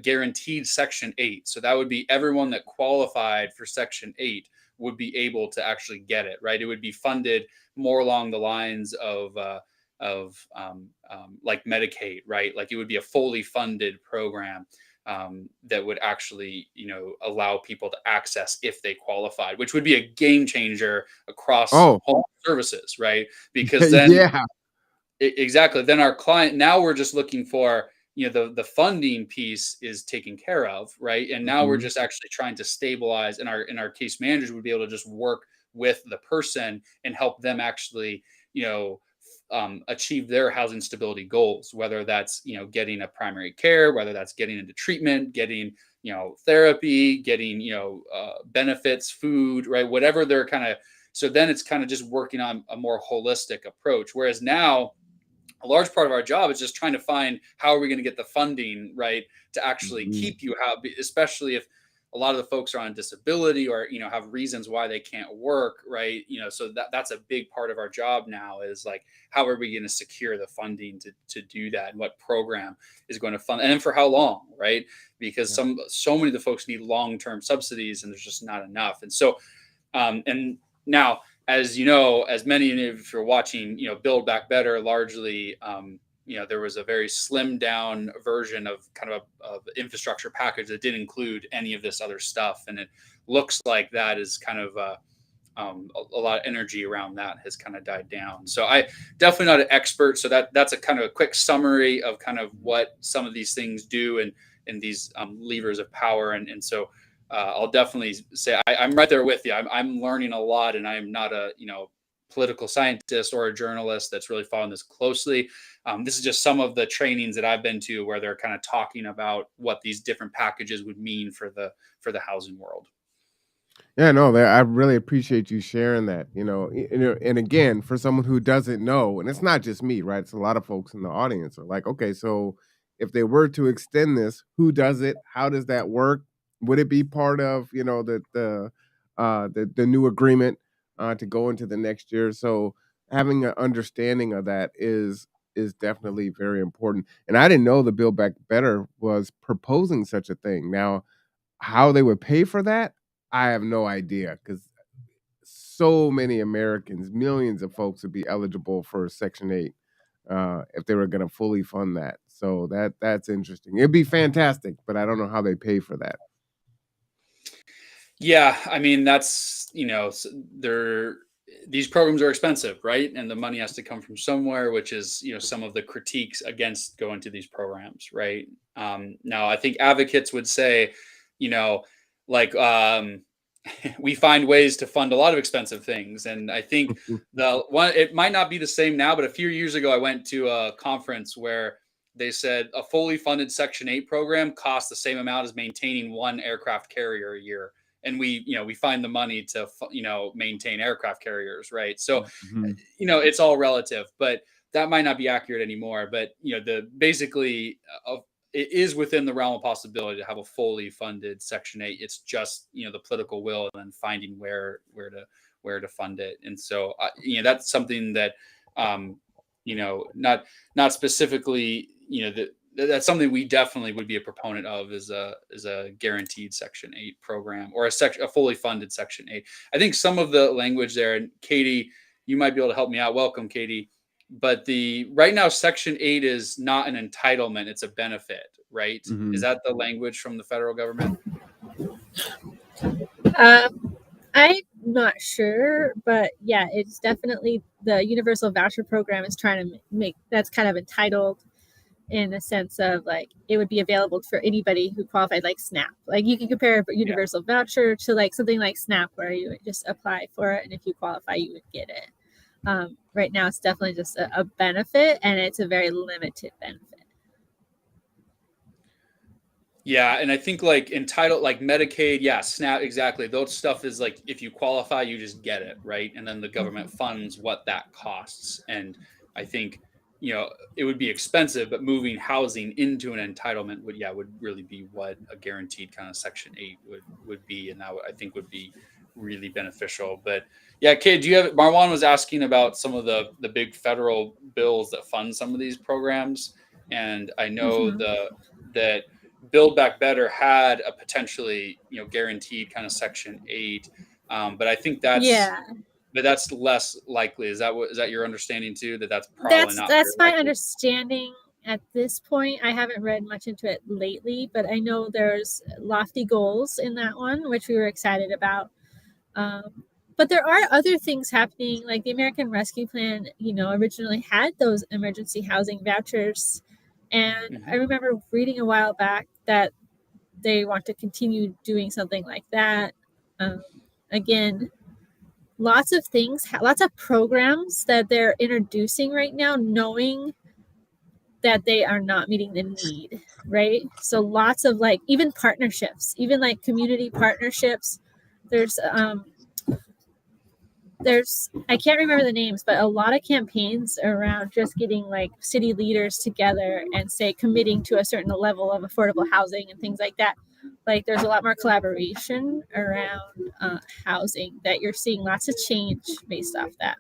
Speaker 2: guaranteed Section 8. So that would be everyone that qualified for Section 8 would be able to actually get it, right? It would be funded more along the lines of like Medicaid, right? Like, it would be a fully funded program that would actually, allow people to access if they qualified, which would be a game changer across home services, right? Because then, exactly, then our client, now we're just looking for, the funding piece is taken care of, right? And now we're just actually trying to stabilize, and our case managers would be able to just work with the person and help them actually, achieve their housing stability goals, whether that's, getting a primary care, whether that's getting into treatment, getting, therapy, getting, benefits, food, right? Whatever they're kind of, so then it's kind of just working on a more holistic approach. Whereas now, a large part of our job is just trying to find how are we going to get the funding, right, to actually keep you out, especially if a lot of the folks are on disability or, have reasons why they can't work, right? So that's a big part of our job now, is like, how are we going to secure the funding to do that, and what program is going to fund, and then for how long, right? Because so many of the folks need long-term subsidies, and there's just not enough. And so, and now, as as many of you, if you're watching, Build Back Better, largely, there was a very slimmed down version of kind of infrastructure package that didn't include any of this other stuff. And it looks like that is kind of a lot of energy around that has kind of died down. So I definitely not an expert. So that's a kind of a quick summary of kind of what some of these things do, and these levers of power. And so I'll definitely say I'm right there with you. I'm learning a lot, and I'm not a political scientist or a journalist that's really following this closely. This is just some of the trainings that I've been to where they're kind of talking about what these different packages would mean for the housing world.
Speaker 1: Yeah, no, I really appreciate you sharing that. And again, for someone who doesn't know, and it's not just me, right? It's a lot of folks in the audience are like, okay, so if they were to extend this, who does it? How does that work? Would it be part of the new agreement to go into the next year? So having an understanding of that is definitely very important. And I didn't know the Build Back Better was proposing such a thing. Now, how they would pay for that, I have no idea, because so many Americans, millions of folks would be eligible for Section 8 if they were going to fully fund that. So that's interesting. It'd be fantastic, but I don't know how they pay for that.
Speaker 2: Yeah, I mean, that's, there, these programs are expensive, right? And the money has to come from somewhere, which is, some of the critiques against going to these programs, right? Now, I think advocates would say, like, we find ways to fund a lot of expensive things. And I think it might not be the same now, but a few years ago, I went to a conference where they said a fully funded Section 8 program costs the same amount as maintaining one aircraft carrier a year. And we find the money to, maintain aircraft carriers, right? So, it's all relative, but that might not be accurate anymore. But, it is within the realm of possibility to have a fully funded Section 8. It's just, the political will and then finding where to fund it. And so, that's something that, not specifically, that's something we definitely would be a proponent of is a guaranteed Section 8 program or a fully funded Section 8. I think some of the language there, and Katie, you might be able to help me out. Welcome, Katie. But right now, Section 8 is not an entitlement; it's a benefit, right?
Speaker 1: Mm-hmm.
Speaker 2: Is that the language from the federal government?
Speaker 3: I'm not sure, but yeah, it's definitely the universal voucher program is trying to make that's kind of entitled in the sense of like it would be available for anybody who qualified, like SNAP. Like you can compare a universal voucher to like something like SNAP where you would just apply for it, and if you qualify, you would get it. Right now, it's definitely just a benefit, and it's a very limited benefit.
Speaker 2: Yeah, and I think like entitled, like Medicaid, SNAP, exactly. Those stuff is like if you qualify, you just get it, right? And then the government funds what that costs. And I think it would be expensive, but moving housing into an entitlement would really be what a guaranteed kind of Section 8 would be, and that I think would be really beneficial. But yeah, Kate, Marwan was asking about some of the big federal bills that fund some of these programs, and I know that Build Back Better had a potentially guaranteed kind of Section 8, but I think that's less likely. Is that your understanding too? That's probably not.
Speaker 3: That's my understanding at this point. I haven't read much into it lately, but I know there's lofty goals in that one, which we were excited about. But there are other things happening, like the American Rescue Plan, originally had those emergency housing vouchers. And I remember reading a while back that they want to continue doing something like that. Again, lots of things, lots of programs that they're introducing right now, knowing that they are not meeting the need, right? So lots of like, even partnerships, even like community partnerships. There's I can't remember the names, but a lot of campaigns around just getting like city leaders together and say committing to a certain level of affordable housing and things like that. Like there's a lot more collaboration around housing that you're seeing lots of change based off that.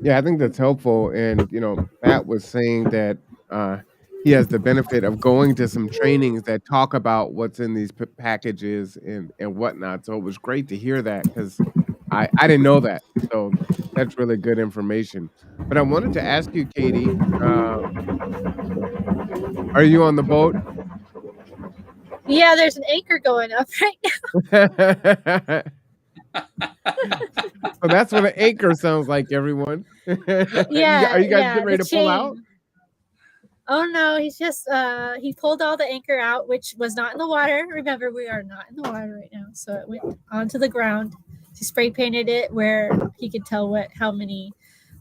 Speaker 1: Yeah, I think that's helpful. And Matt was saying that he has the benefit of going to some trainings that talk about what's in these packages and whatnot. So it was great to hear that because I didn't know that. So that's really good information. But I wanted to ask you, Katie, are you on the boat?
Speaker 3: Yeah, there's an anchor going up right now.
Speaker 1: So that's what an anchor sounds like, everyone.
Speaker 3: Yeah.
Speaker 1: Are you guys getting ready to pull out?
Speaker 3: Oh no, he's just he pulled all the anchor out, which was not in the water. Remember, we are not in the water right now, so it went onto the ground. He spray painted it where he could tell how many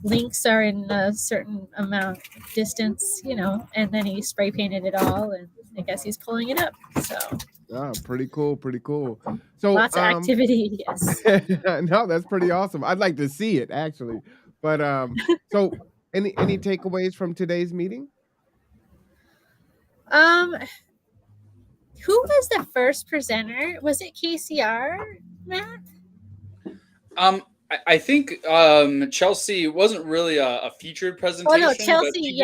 Speaker 3: links are in a certain amount of distance, and then he spray painted it all, and I guess he's pulling it up. So
Speaker 1: pretty cool. So
Speaker 3: lots of activity, yes.
Speaker 1: No, that's pretty awesome. I'd like to see it actually. But so any takeaways from today's meeting?
Speaker 3: Who was the first presenter? Was it KCR, Matt?
Speaker 2: I think Chelsea wasn't really a featured presentation.
Speaker 3: Oh no, Chelsea,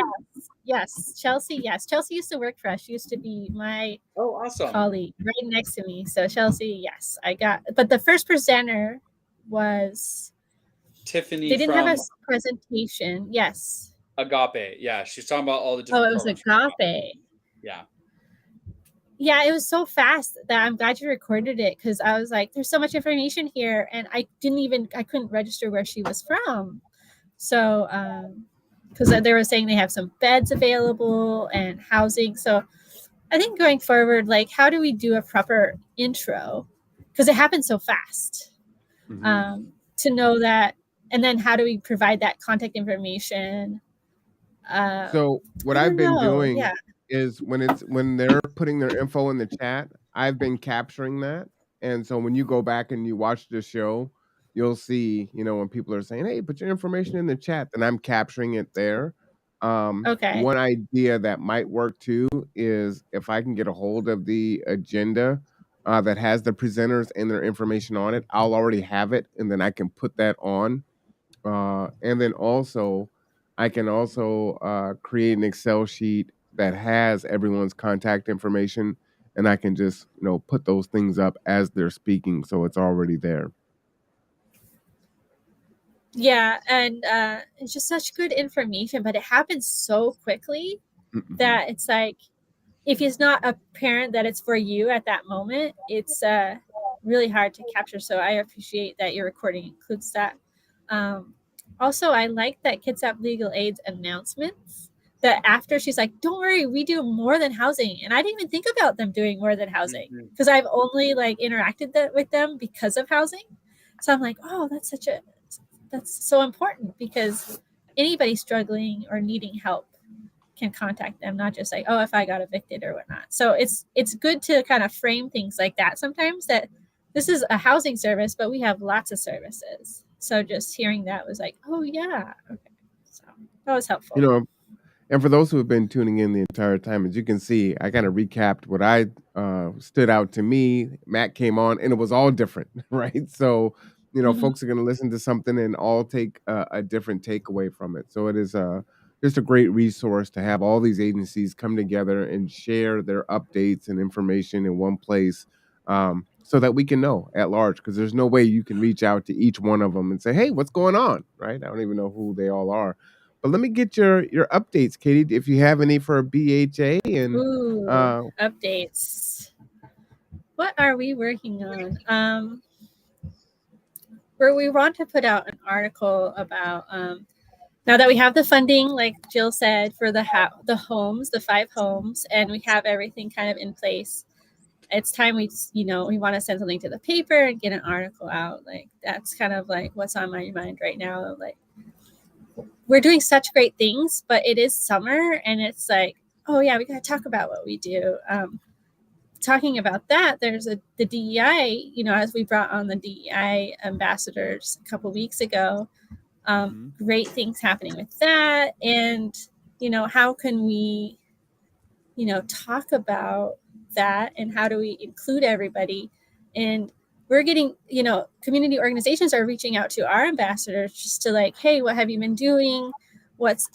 Speaker 3: yes. Chelsea, yes. Chelsea used to work for us. She used to be my
Speaker 2: awesome
Speaker 3: colleague right next to me. So Chelsea, yes, but the first presenter was
Speaker 2: Tiffany.
Speaker 3: They didn't have a presentation. Yes.
Speaker 2: Agape. Yeah, she's talking about all the different.
Speaker 3: Oh, it was Agape.
Speaker 2: Yeah.
Speaker 3: yeah, it was so fast that I'm glad you recorded it, because I was like, there's so much information here, and I couldn't register where she was from. So, because they were saying they have some beds available and housing. So I think going forward, like, how do we do a proper intro? Because it happened so fast. To know that, and then how do we provide that contact information?
Speaker 1: So what
Speaker 3: I
Speaker 1: I've
Speaker 3: don't
Speaker 1: been
Speaker 3: know.
Speaker 1: doing
Speaker 3: Yeah.
Speaker 1: is when they're putting their info in the chat, I've been capturing that. And so when you go back and you watch the show, you'll see, when people are saying, "Hey, put your information in the chat," then I'm capturing it there.
Speaker 3: Okay.
Speaker 1: One idea that might work too is if I can get a hold of the agenda that has the presenters and their information on it, I'll already have it, and then I can put that on. And then also, I can also create an Excel sheet that has everyone's contact information, and I can just put those things up as they're speaking, so it's already there.
Speaker 3: Yeah, and it's just such good information, but it happens so quickly that it's like, if it's not apparent that it's for you at that moment, it's really hard to capture. So I appreciate that your recording includes that. Also, I like that Kitsap Legal Aid's announcements, that after she's like, don't worry, we do more than housing. And I didn't even think about them doing more than housing, because I've only like interacted with them because of housing. So I'm like, oh, that's so important, because anybody struggling or needing help can contact them, not just like, oh, if I got evicted or whatnot. So it's good to kind of frame things like that sometimes, that this is a housing service, but we have lots of services. So just hearing that was like, oh yeah, okay. So that was helpful.
Speaker 1: And for those who have been tuning in the entire time, as you can see, I kind of recapped what I stood out to me. Matt came on, and it was all different, right? So, folks are going to listen to something and all take a different takeaway from it. So it is just a great resource to have all these agencies come together and share their updates and information in one place, so that we can know at large, because there's no way you can reach out to each one of them and say, hey, what's going on, right? I don't even know who they all are. But let me get your updates, Katie, if you have any for BHA. And
Speaker 3: updates. What are we working on? Where we want to put out an article about, now that we have the funding, like Jill said, for the homes, the 5 homes, and we have everything kind of in place, it's time we want to send something to the paper and get an article out. Like, that's kind of like what's on my mind right now. Like, we're doing such great things, but it is summer, and it's like, oh yeah, we got to talk about what we do. Talking about that, there's the DEI, as we brought on the DEI ambassadors a couple weeks ago, great things happening with that. And, how can we, talk about that, and how do we include everybody? And we're getting, community organizations are reaching out to our ambassadors just to like, hey, what have you been doing? What's,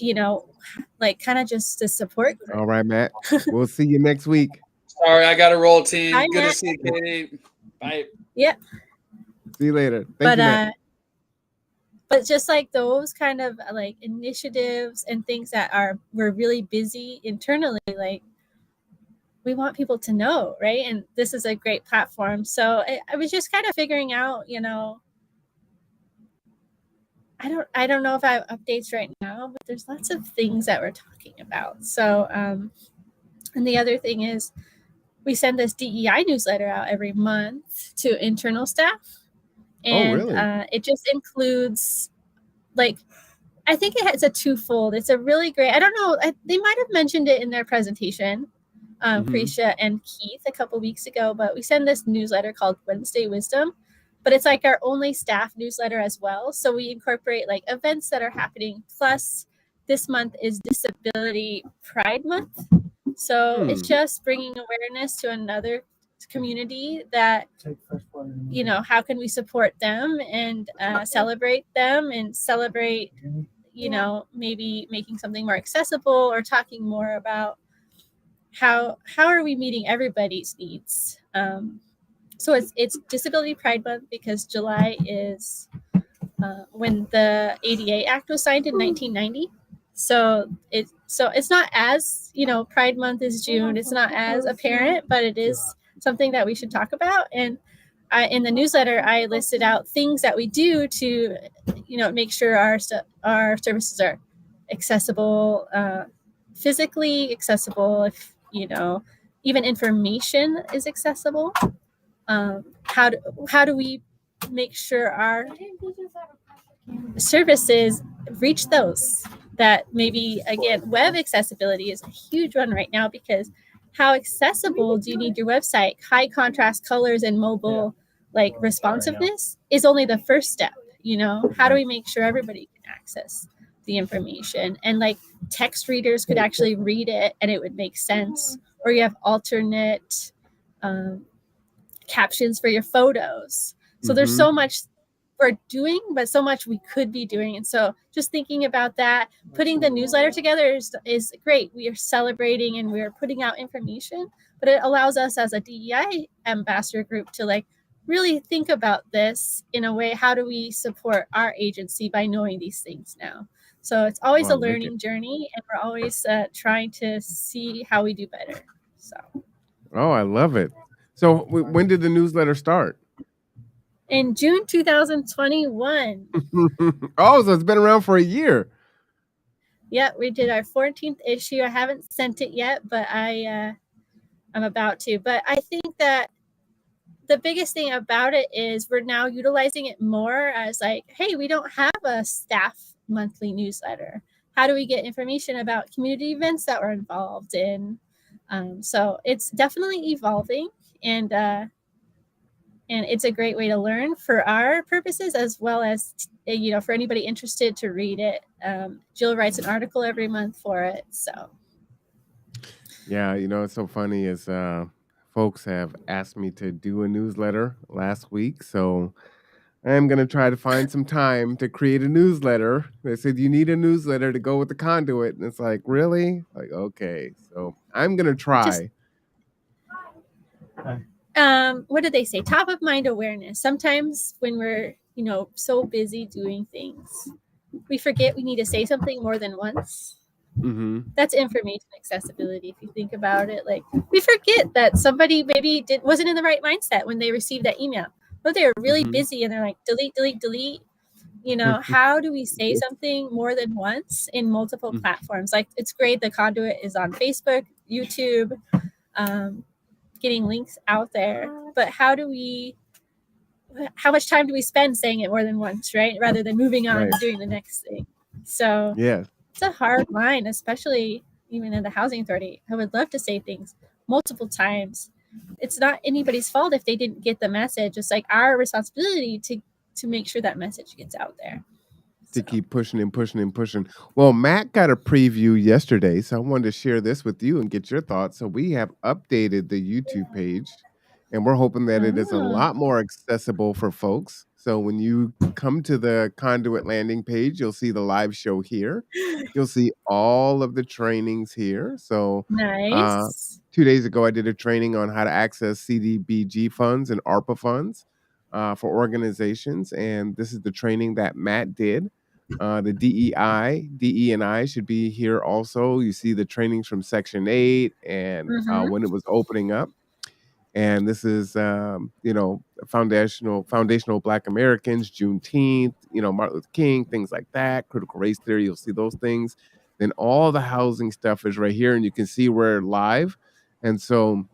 Speaker 3: like, kind of just a support group.
Speaker 1: All right, Matt. We'll see you next week.
Speaker 2: Sorry, I got to roll, team.
Speaker 3: Hi,
Speaker 2: Good
Speaker 3: Matt.
Speaker 2: to see you, Katie. Bye.
Speaker 3: Yep.
Speaker 1: See you later. Thank you, Matt.
Speaker 3: But just like those kind of like initiatives and things that we're really busy internally, like, we want people to know, right? And this is a great platform. So I was just kind of figuring out, I don't know if I have updates right now, but there's lots of things that we're talking about. So, and the other thing is, we send this DEI newsletter out every month to internal staff. And it just includes, like, I think it's a twofold. It's a really great, I don't know, they might have mentioned it in their presentation, Krisha and Keith, a couple weeks ago, but we send this newsletter called Wednesday Wisdom, but it's like our only staff newsletter as well. So we incorporate like events that are happening. Plus, this month is Disability Pride Month. So it's just bringing awareness to another community that, how can we support them and celebrate them, and celebrate, maybe making something more accessible, or talking more about how are we meeting everybody's needs. So it's Disability Pride Month, because July is when the ADA Act was signed in 1990. So it's not as, Pride Month is June. It's not as apparent, but it is something that we should talk about. And in the newsletter, I listed out things that we do to, make sure our services are accessible, physically accessible. If even information is accessible. How do we make sure our services reach those that maybe, again, web accessibility is a huge one right now, because how accessible do you need your website? High contrast colors and mobile responsiveness is only the first step. How do we make sure everybody can access the information? And text readers could actually read it and it would make sense, or you have alternate captions for your photos. So there's so much we're doing, but so much we could be doing. And so just thinking about that, putting the newsletter together is great. We are celebrating and we're putting out information, but it allows us as a DEI ambassador group to really think about this in a way. How do we support our agency by knowing these things now? So it's always a learning journey, and we're always trying to see how we do better. So.
Speaker 1: Oh, I love it. So when did the newsletter start?
Speaker 3: In June 2021.
Speaker 1: Oh, so it's been around for a year.
Speaker 3: Yeah, we did our 14th issue. I haven't sent it yet, but I'm about to. But I think that the biggest thing about it is we're now utilizing it more as hey, we don't have a staff monthly newsletter. How do we get information about community events that we're involved in? So it's definitely evolving, and it's a great way to learn for our purposes, as well as, for anybody interested to read it. Jill writes an article every month for it. So.
Speaker 1: Yeah, it's so funny is folks have asked me to do a newsletter last week. So I'm going to try to find some time to create a newsletter. They said, you need a newsletter to go with the conduit. And it's really? Okay. So I'm going to try.
Speaker 3: What did they say? Top of mind awareness. Sometimes when we're, so busy doing things, we forget we need to say something more than once.
Speaker 1: Mm-hmm.
Speaker 3: That's information accessibility. If you think about it, we forget that somebody maybe wasn't in the right mindset when they received that email, but they were really busy and they're delete. How do we say something more than once in multiple platforms? It's great. The conduit is on Facebook, YouTube, getting links out there, but how much time do we spend saying it more than once, right? Rather than moving on and doing the next thing. So
Speaker 1: yeah,
Speaker 3: it's a hard line, especially even in the housing authority. I would love to say things multiple times. It's not anybody's fault if they didn't get the message. It's our responsibility to make sure that message gets out there.
Speaker 1: To keep pushing and pushing and pushing. Well, Matt got a preview yesterday, so I wanted to share this with you and get your thoughts. So we have updated the YouTube page, and we're hoping that it is a lot more accessible for folks. So when you come to the Conduit landing page, you'll see the live show here. You'll see all of the trainings here. So
Speaker 3: nice.
Speaker 1: 2 days ago, I did a training on how to access CDBG funds and ARPA funds for organizations. And this is the training that Matt did. The DE and I should be here also. You see the trainings from Section 8 and when it was opening up. And this is, foundational Black Americans, Juneteenth, Martin Luther King, things like that, critical race theory. You'll see those things. Then all the housing stuff is right here, and you can see we're live. And so,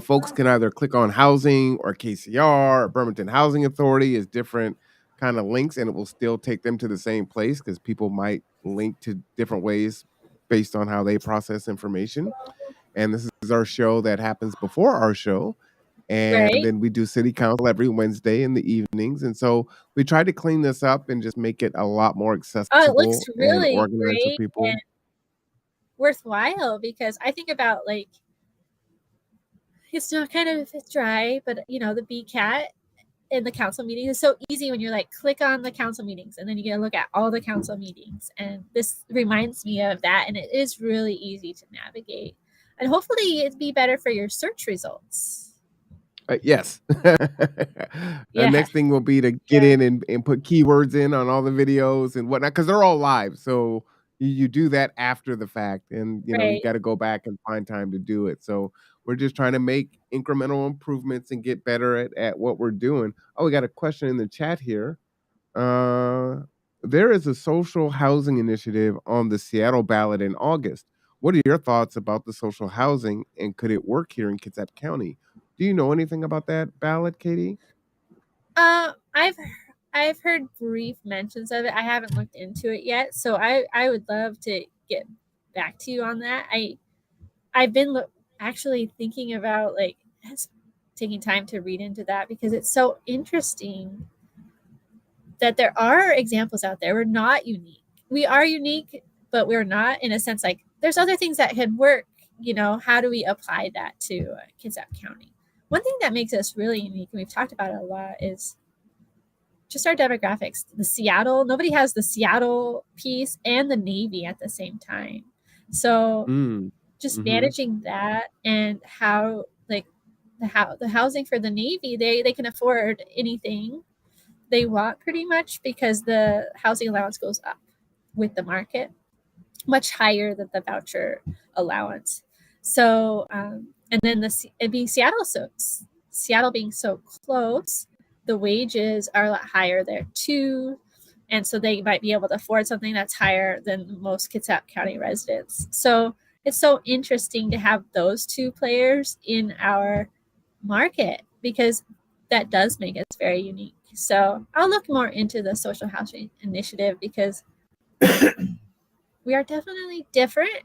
Speaker 1: folks can either click on housing or KCR or Birmingham Housing Authority is different kind of links, and it will still take them to the same place because people might link to different ways based on how they process information. And this is our show that happens before our show. And then we do city council every Wednesday in the evenings. And so we try to clean this up and just make it a lot more accessible
Speaker 3: it looks really
Speaker 1: and organized for people.
Speaker 3: And worthwhile, because I think about it's not it's dry, but the BCAT in the council meetings is so easy when you're click on the council meetings and then you get to look at all the council meetings. And this reminds me of that. And it is really easy to navigate. And hopefully it'd be better for your search results.
Speaker 1: Yes. The next thing will be to get in and put keywords in on all the videos and whatnot, because they're all live. So, you do that after the fact, and you
Speaker 3: Right.
Speaker 1: got to go back and find time to do it. So we're just trying to make incremental improvements and get better at what we're doing. Oh, we got a question in the chat here. There is a social housing initiative on the Seattle ballot in August. What are your thoughts about the social housing, and could it work here in Kitsap County? Do you know anything about that ballot, Katie?
Speaker 3: I've heard brief mentions of it. I haven't looked into it yet, so I would love to get back to you on that. I've been actually thinking about taking time to read into that because it's so interesting that there are examples out there. We're not unique. We are unique, but we're not, in a sense. Like, there's other things that could work. How do we apply that to Kitsap County? One thing that makes us really unique, and we've talked about it a lot, is just our demographics. Nobody has the Seattle piece and the Navy at the same time. So just managing that, and how the housing for the Navy, they can afford anything they want pretty much, because the housing allowance goes up with the market, much higher than the voucher allowance. So and then it being Seattle being so close, the wages are a lot higher there too, and so they might be able to afford something that's higher than most Kitsap County residents. So it's so interesting to have those two players in our market, because that does make us very unique. So I'll look more into the social housing initiative, because we are definitely different,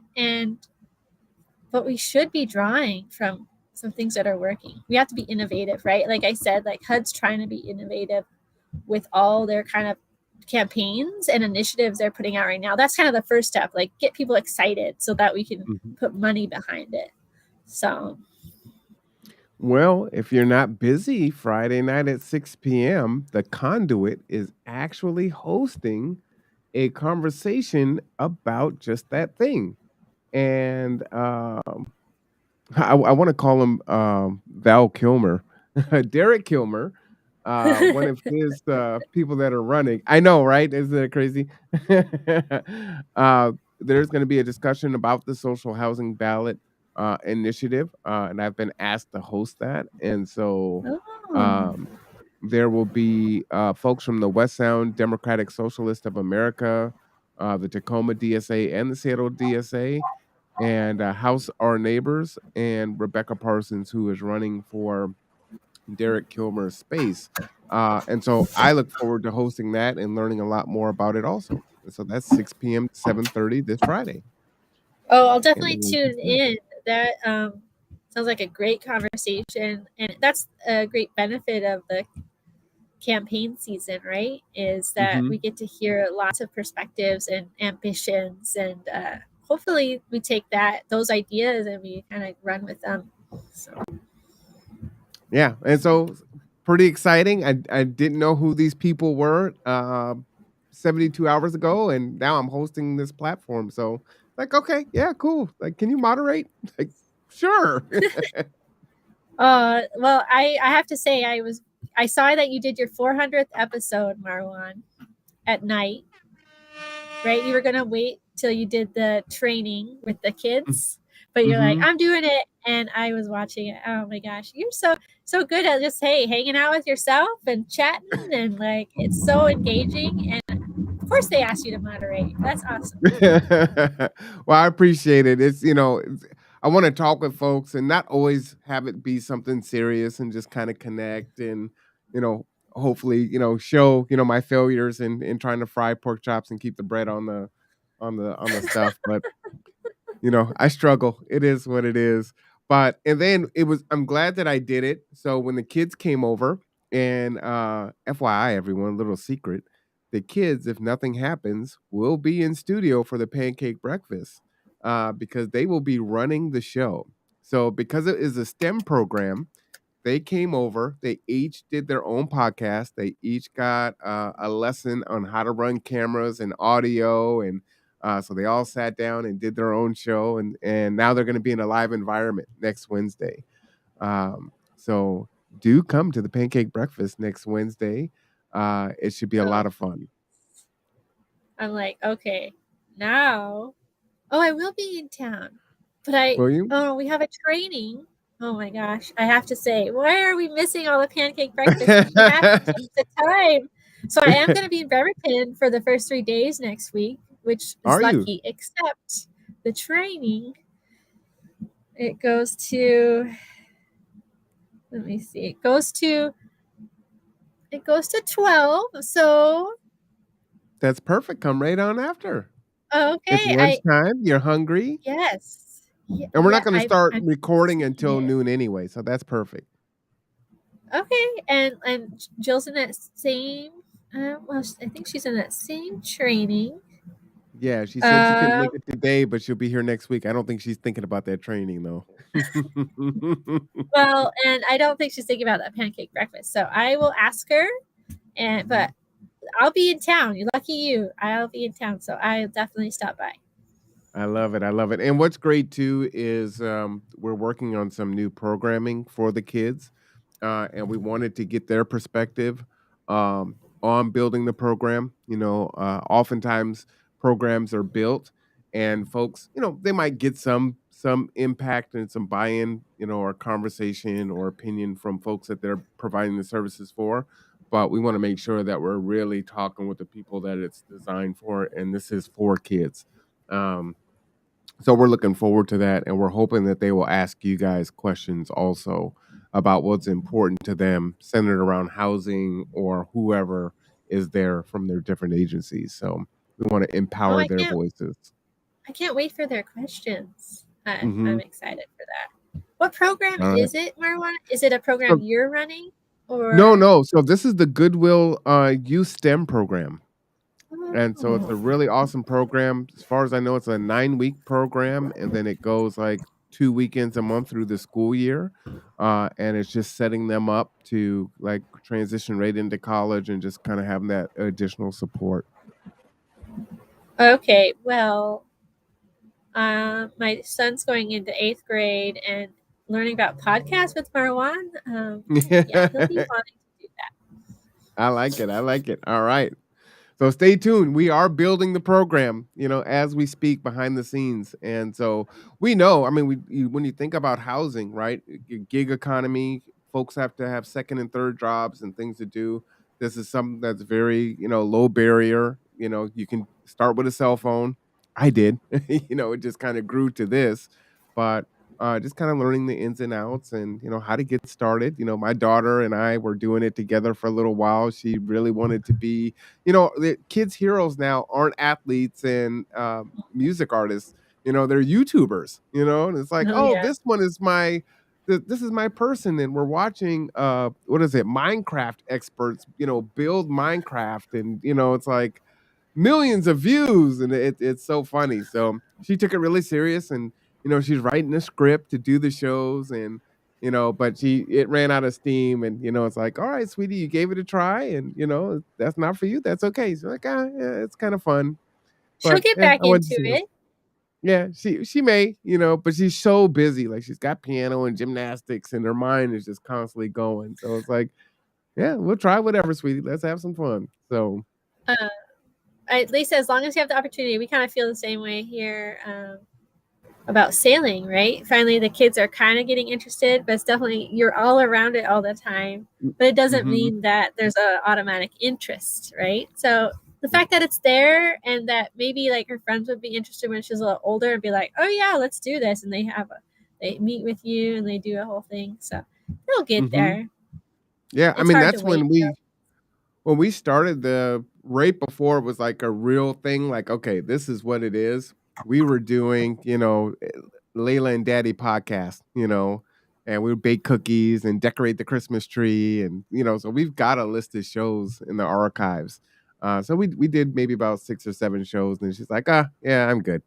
Speaker 3: but we should be drawing from some things that are working. We have to be innovative, right? Like I said, like HUD's trying to be innovative with all their kind of campaigns and initiatives they're putting out right now. That's kind of the first step, like get people excited so that we can put money behind it. So
Speaker 1: Well, if you're not busy Friday night at 6 p.m., the Conduit is actually hosting a conversation about just that thing. And I want to call him Val Kilmer, Derek Kilmer, one of his people that are running. I know, right? Isn't that crazy? There's going to be a discussion about the social housing ballot initiative, and I've been asked to host that. And so there will be folks from the West Sound Democratic Socialist of America, the Tacoma DSA, and the Seattle DSA, and House Our Neighbors, and Rebecca Parsons, who is running for Derek Kilmer's space. And so I look forward to hosting that and learning a lot more about it also. And so that's 6 p.m. to 7:30 this Friday.
Speaker 3: I'll definitely tune in. That sounds like a great conversation, and that's a great benefit of the campaign season, right? Is that we get to hear lots of perspectives and ambitions, and hopefully we take those ideas and we kind of run with them. So
Speaker 1: yeah, and so pretty exciting. I didn't know who these people were 72 hours ago, and now I'm hosting this platform. So like, okay, yeah, cool. Like, can you moderate? Like, sure.
Speaker 3: Well, I have to say, I saw that you did your 400th episode, Marwan, at night, right? You were gonna wait till you did the training with the kids, but you're like, I'm doing it, and I was watching it. Oh my gosh, you're so good at just hanging out with yourself and chatting, and like it's so engaging. And of course, they asked you to moderate. That's awesome.
Speaker 1: Well, I appreciate it. I want to talk with folks and not always have it be something serious, and just kind of connect and, hopefully, show, my failures in trying to fry pork chops and keep the bread on the stuff. But, I struggle. It is what it is. And then I'm glad that I did it. So when the kids came over, and FYI, everyone, little secret, the kids, if nothing happens, will be in studio for the pancake breakfast, because they will be running the show. So because it is a STEM program, they came over. They each did their own podcast. They each got a lesson on how to run cameras and audio, and so they all sat down and did their own show. And now they're going to be in a live environment next Wednesday. So do come to the pancake breakfast next Wednesday. It should be a lot of fun.
Speaker 3: I'm like, okay, now. Oh, I will be in town, but
Speaker 1: Will you?
Speaker 3: we have a training. Oh my gosh, I have to say, why are we missing all the pancake breakfast? We have to take the time. So I am going to be in Bremerton for the first 3 days next week, which is
Speaker 1: Are you?
Speaker 3: lucky, except the training. It goes to, let me see, it goes to 12. So,
Speaker 1: That's perfect. Come right on after. It's
Speaker 3: okay,
Speaker 1: lunchtime. You're hungry.
Speaker 3: yes.
Speaker 1: And we're not going to
Speaker 3: I'm
Speaker 1: start recording
Speaker 3: seeing
Speaker 1: until
Speaker 3: it.
Speaker 1: noon anyway. So that's perfect.
Speaker 3: Okay, and Jill's in that same, I think she's in that same training.
Speaker 1: Yeah, she said she couldn't
Speaker 3: Um,
Speaker 1: make it today, but she'll be here next week. I don't think she's thinking about that training though.
Speaker 3: well, and I don't think she's thinking about that pancake breakfast. So I will ask her, but I'll be in town. You're lucky you. I'll be in town, so I'll definitely stop by.
Speaker 1: I love it. I love it. And what's great too is we're working on some new programming for the kids, and we wanted to get their perspective on building the program. Oftentimes programs are built, and folks, they might get some impact and some buy-in, or conversation or opinion from folks that they're providing the services for. But we want to make sure that we're really talking with the people that it's designed for, and this is for kids. Um, so we're looking forward to that, and we're hoping that they will ask you guys questions also about what's important to them, centered around housing or whoever is there from their different agencies. So we want to
Speaker 3: Oh,
Speaker 1: empower their voices.
Speaker 3: I can't wait for their questions. I'm
Speaker 1: Mhm.
Speaker 3: excited for that. What program
Speaker 1: All right.
Speaker 3: is it, Marwan? Is it a program
Speaker 1: So-
Speaker 3: you're running, or
Speaker 1: No. So this is the Goodwill Youth STEM program. And so it's a really awesome program. As far as I know, it's a 9-week program, and then it goes like 2 weekends a month through the school year. And it's just setting them up to like transition right into college and just kind of having that additional support.
Speaker 3: Okay, well, my son's going into 8th grade and learning about podcasts with Marwan. Yeah, he'll be wanting to do that.
Speaker 1: I like it. I like it. All right. So stay tuned. We are building the program, as we speak behind the scenes. And so we know, I mean, when you think about housing, right? Gig economy, folks have to have second and third jobs and things to do. This is something that's very, low barrier. You can start with a cell phone. I did, it just kind of grew to this, but just kind of learning the ins and outs and, how to get started. My daughter and I were doing it together for a little while. She really wanted to be, the kids' heroes now aren't athletes and music artists. They're YouTubers. And it's like,
Speaker 3: Oh,
Speaker 1: oh,
Speaker 3: yeah.
Speaker 1: this one is this is my person, and we're watching what is it, Minecraft experts, build Minecraft, and it's like millions of views, and it's so funny. So she took it really serious, and she's writing a script to do the shows, and but it ran out of steam, and it's like, all right, sweetie, you gave it a try, and that's not for you, that's okay. She's like, yeah, it's kind of fun,
Speaker 3: She'll
Speaker 1: but
Speaker 3: get
Speaker 1: yeah,
Speaker 3: back
Speaker 1: I wanted to
Speaker 3: into
Speaker 1: see this.
Speaker 3: it.
Speaker 1: Yeah, she may, but she's so busy. Like she's got piano and gymnastics, and her mind is just constantly going. So it's like, yeah, we'll try whatever, sweetie. Let's have some fun. So
Speaker 3: At least as long as you have the opportunity, we kind of feel the same way here about sailing, right? Finally, the kids are kind of getting interested, but it's definitely, you're all around it all the time. But it doesn't
Speaker 1: Mhm.
Speaker 3: mean that there's an automatic interest, right? So the fact that it's there and that maybe like her friends would be interested when she's a little older and be like, oh yeah, let's do this. And they meet with you and they do a whole thing. So they'll get
Speaker 1: Mhm.
Speaker 3: there.
Speaker 1: Yeah, I
Speaker 3: It's
Speaker 1: mean,
Speaker 3: hard
Speaker 1: that's
Speaker 3: to wait.
Speaker 1: when we started the right before it was like a real thing, like, okay, this is what it is. We were doing, Layla and Daddy podcast, and we would bake cookies and decorate the Christmas tree. And, so we've got a list of shows in the archives. So we did maybe about 6 or 7 shows, and she's like, yeah, I'm good.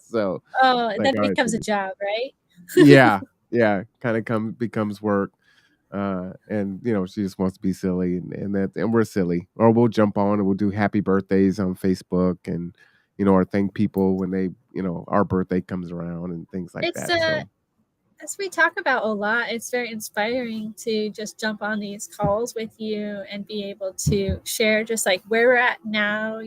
Speaker 1: So
Speaker 3: Oh,
Speaker 1: like,
Speaker 3: then it
Speaker 1: all right,
Speaker 3: becomes a
Speaker 1: sweetie.
Speaker 3: job, right?
Speaker 1: Yeah, kind of becomes work. And she just wants to be silly, and we're silly, or we'll jump on and we'll do happy birthdays on Facebook, and or thank people when they our birthday comes around and things like
Speaker 3: It's
Speaker 1: that. So
Speaker 3: as we talk about a lot, it's very inspiring to just jump on these calls with you and be able to share just like where we're at now,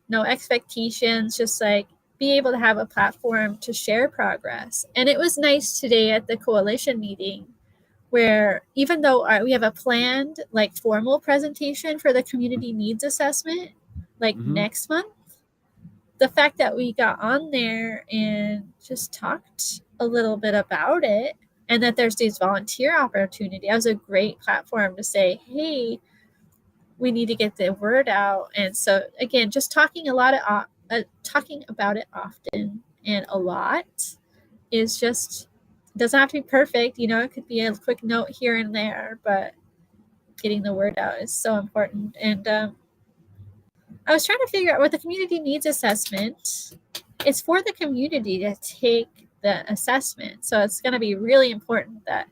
Speaker 3: no expectations, just like be able to have a platform to share progress. And it was nice today at the coalition meeting where even though we have a planned like formal presentation for the community needs assessment like next month, the fact that we got on there and just talked a little bit about it, and that there's these volunteer opportunity, that was a great platform to say, hey, we need to get the word out. And so again, just talking about it often and a lot is just, doesn't have to be perfect. You know, it could be a quick note here and there, but getting the word out is so important. And I was trying to figure out what the community needs assessment. It's for the community to take the assessment. So it's going to be really important that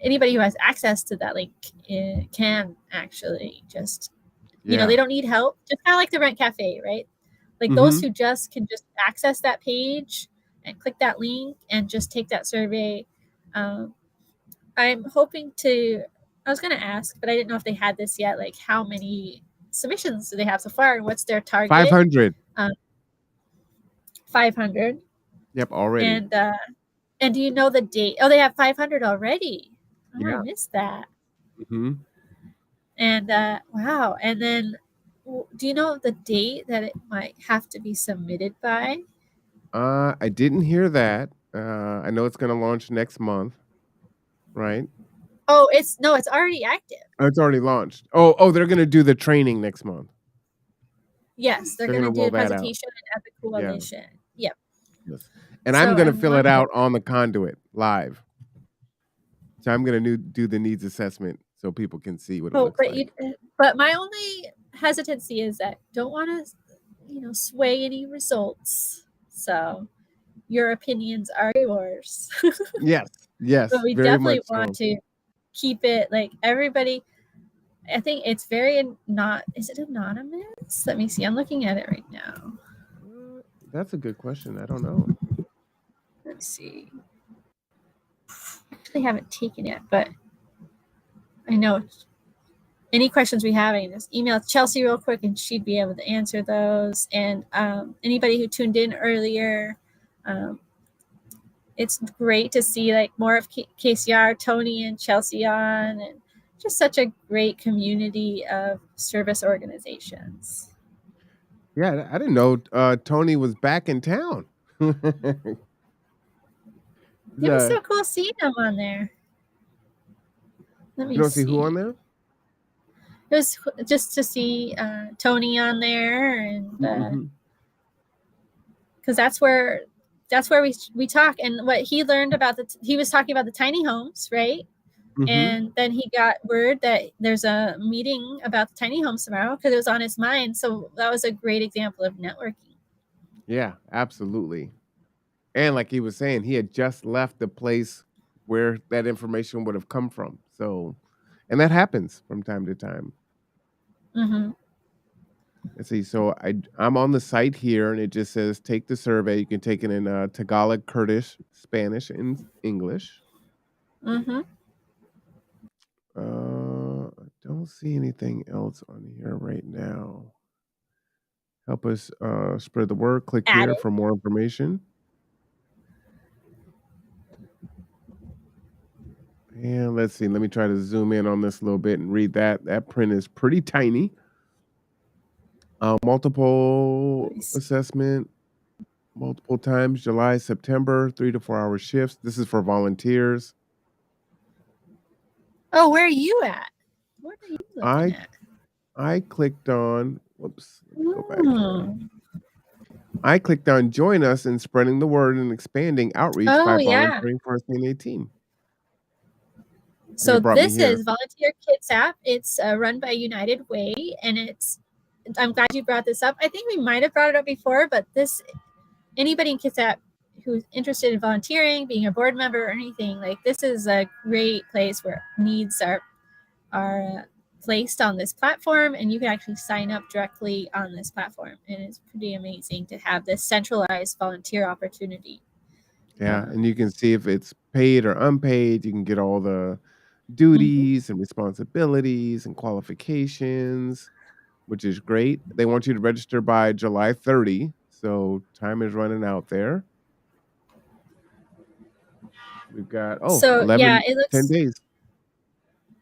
Speaker 3: anybody who has access to that link can actually just, you know, they don't need help. Just kind of like the Rent Cafe, right? Like those who just can just access that page and click that link and just take that survey. I'm hoping to, I was going to ask, but I didn't know if they had this yet, like how many submissions do they have so far and what's their target?
Speaker 1: 500.
Speaker 3: 500.
Speaker 1: Yep, already.
Speaker 3: And do you know the date? Oh, they have 500 already. Oh,
Speaker 1: Yeah.
Speaker 3: I missed that.
Speaker 1: Mm-hmm.
Speaker 3: And wow. And then do you know the date that it might have to be submitted by?
Speaker 1: I didn't hear that. I know it's going to launch next month, right?
Speaker 3: Oh, it's already active.
Speaker 1: Oh, it's already launched. Oh, they're going to do the training next month.
Speaker 3: Yes, they're going to do the presentation at the coalition. Yep.
Speaker 1: Yes. And I'm going to fill it out on the conduit live. So I'm going to do the needs assessment so people can see what it looks like.
Speaker 3: But my only hesitancy is that don't want to, sway any results. So your opinions are yours.
Speaker 1: Yes.
Speaker 3: But we definitely want to keep it like everybody. I think it's is it anonymous? Let me see. I'm looking at it right now.
Speaker 1: That's a good question. I don't know.
Speaker 3: Let's see. Actually haven't taken it, but I know any questions we have, I can just email Chelsea real quick and she'd be able to answer those. And anybody who tuned in earlier, it's great to see like more of KCR, Tony and Chelsea on, and just such a great community of service organizations.
Speaker 1: Yeah, I didn't know Tony was back in town.
Speaker 3: It was so cool seeing him on there. Let me
Speaker 1: You don't see who on there?
Speaker 3: It was just to see Tony on there, and because that's where we talk. And what he learned about he was talking about the tiny homes, right? And then he got word that there's a meeting about the tiny homes tomorrow because it was on his mind. So that was a great example of networking.
Speaker 1: Yeah, absolutely. And like he was saying, he had just left the place where that information would have come from. So, and that happens from time to time. Let's see. So I'm on the site here, and it just says take the survey. You can take it in Tagalog, Kurdish, Spanish, and English. I don't see anything else on here right now. Help us spread the word. Click here for more information. And let's see. Let me try to zoom in on this a little bit and read that. That print is pretty tiny. Multiple assessment, multiple times, July, September, 3 to 4 hour shifts. This is for volunteers.
Speaker 3: Oh, where are you at? What are you looking at?
Speaker 1: I clicked on, whoops, let's go back. I clicked on join us in spreading the word and expanding outreach by volunteering for a CNA team.
Speaker 3: So this is Volunteer Kitsap. It's run by United Way, and I'm glad you brought this up. I think we might have brought it up before, but anybody in Kitsap who's interested in volunteering, being a board member or anything, like this is a great place where needs are placed on this platform, and you can actually sign up directly on this platform. And it's pretty amazing to have this centralized volunteer opportunity.
Speaker 1: Yeah, and you can see if it's paid or unpaid. You can get all the duties and responsibilities and qualifications. which is great. They want you to register by July 30. So time is running out there. We've got,
Speaker 3: So
Speaker 1: 11,
Speaker 3: yeah, it
Speaker 1: 10
Speaker 3: looks,
Speaker 1: days.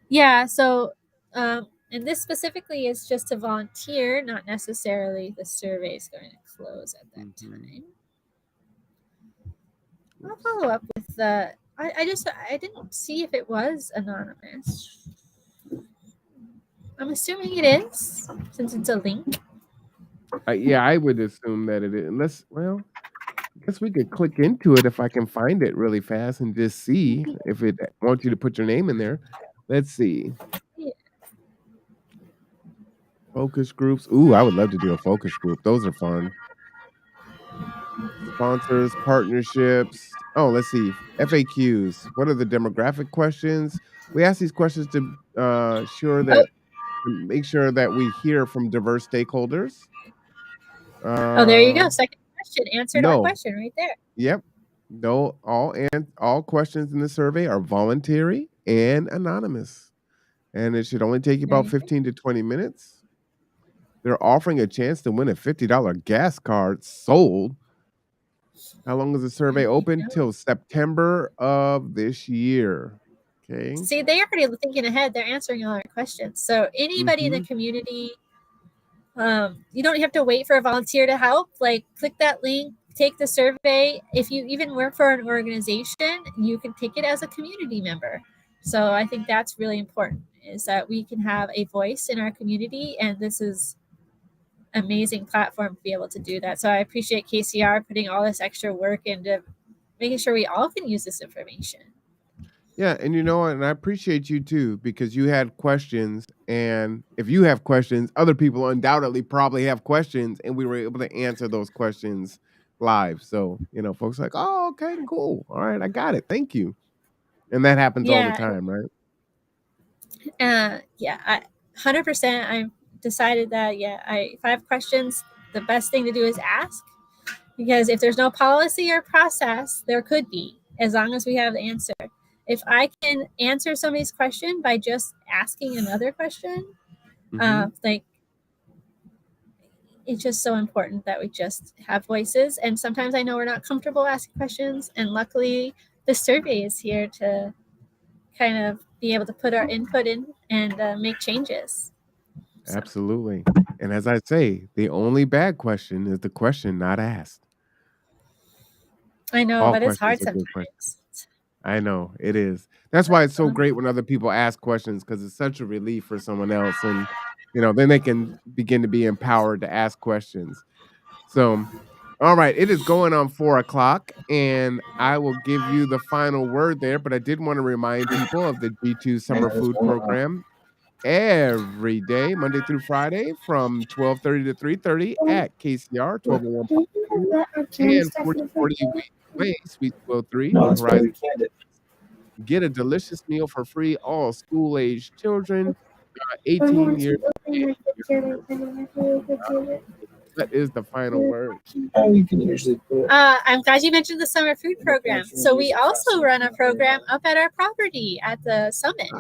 Speaker 3: yeah. So, and this specifically is just to volunteer, not necessarily the survey is going to close at that time. I'll follow up with the, I didn't see if it was anonymous. I'm assuming it is, since it's a link.
Speaker 1: Yeah, I would assume that it is. Unless, well, I guess we could click into it if I can find it really fast and just see if it wants you to put your name in there. Let's see.
Speaker 3: Yeah.
Speaker 1: Focus groups. Ooh, I would love to do a focus group. Those are fun. Sponsors, partnerships. Oh, let's see. FAQs. What are the demographic questions? We ask these questions to make sure that we hear from diverse stakeholders.
Speaker 3: Oh, there you go. Second question. Answered our
Speaker 1: No.
Speaker 3: question right there.
Speaker 1: Yep. No, all questions in the survey are voluntary and anonymous. And it should only take you about 15 to 20 minutes. They're offering a chance to win a $50 gas card sold. How long is the survey open? Till September of this year. Okay.
Speaker 3: See, they already thinking ahead. They're answering all our questions. So anybody in the community, you don't have to wait for a volunteer to help. Like, click that link, take the survey. If you even work for an organization, you can take it as a community member. So I think that's really important, is that we can have a voice in our community, and this is an amazing platform to be able to do that. So I appreciate KCR putting all this extra work into making sure we all can use this information.
Speaker 1: Yeah, and you know what? And I appreciate you too, because you had questions, and if you have questions, other people undoubtedly probably have questions, and we were able to answer those questions live. So, folks are like, oh, okay, cool. All right, I got it. Thank you. And that happens all the time, right?
Speaker 3: Yeah, 100%. I've decided that, if I have questions, the best thing to do is ask, because if there's no policy or process, there could be, as long as we have the answer. If I can answer somebody's question by just asking another question, it's just so important that we just have voices. And sometimes I know we're not comfortable asking questions, and luckily the survey is here to kind of be able to put our input in and make changes.
Speaker 1: Absolutely. And as I say, the only bad question is the question not asked.
Speaker 3: I know,
Speaker 1: All
Speaker 3: but it's hard
Speaker 1: questions are good questions.
Speaker 3: sometimes.
Speaker 1: I know, it is. That's why it's so great when other people ask questions, because it's such a relief for someone else. And, then they can begin to be empowered to ask questions. So, all right, it is going on 4:00, and I will give you the final word there. But I did want to remind people of the G2 Summer Food Program every day, Monday through Friday, from 12:30 to 3:30 at KCR 1201 and 4040 Way, Suite 203, Horizon. Get a delicious meal for free. All school-aged children, 18 years. That is the final word.
Speaker 3: I'm glad you mentioned the summer food program. So we also run a program up at our property at the summit.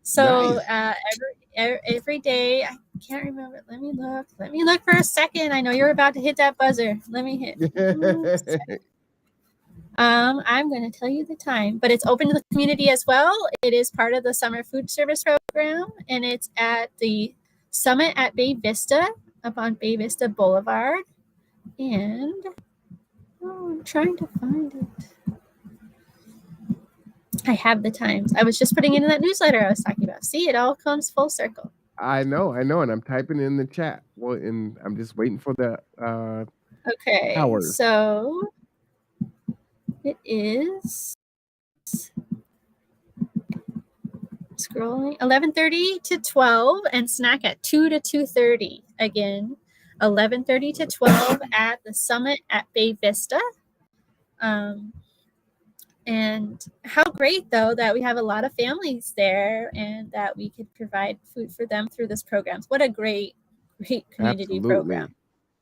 Speaker 3: So every day, I can't remember. Let me look for a second. I know you're about to hit that buzzer. Let me hit. I'm going to tell you the time, but it's open to the community as well. It is part of the summer food service program, and it's at the summit at Bay Vista, up on Bay Vista Boulevard. And I'm trying to find it. I have the times. I was just putting it in that newsletter I was talking about. See, it all comes full circle.
Speaker 1: I know, and I'm typing in the chat. Well, and I'm just waiting for the
Speaker 3: okay
Speaker 1: hours.
Speaker 3: So it is scrolling 11:30 to 12, and snack at 2 to 2:30. Again, 11:30 to 12 at the summit at Bay Vista. And how great, though, that we have a lot of families there and that we could provide food for them through this program. What a great community program.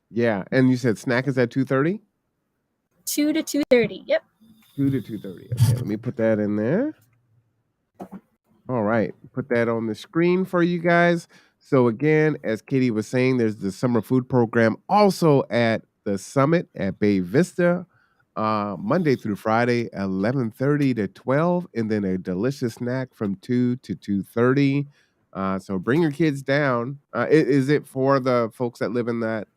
Speaker 1: Yeah, and you said snack is at 2:30?
Speaker 3: 2 to 2:30, yep.
Speaker 1: 2 to 2:30. Okay, let me put that in there. All right, put that on the screen for you guys. So again, as Katie was saying, there's the summer food program also at the Summit at Bay Vista, Monday through Friday, 11:30 to 12, and then a delicious snack from 2 to 2:30. So bring your kids down. Is it for the folks that live in that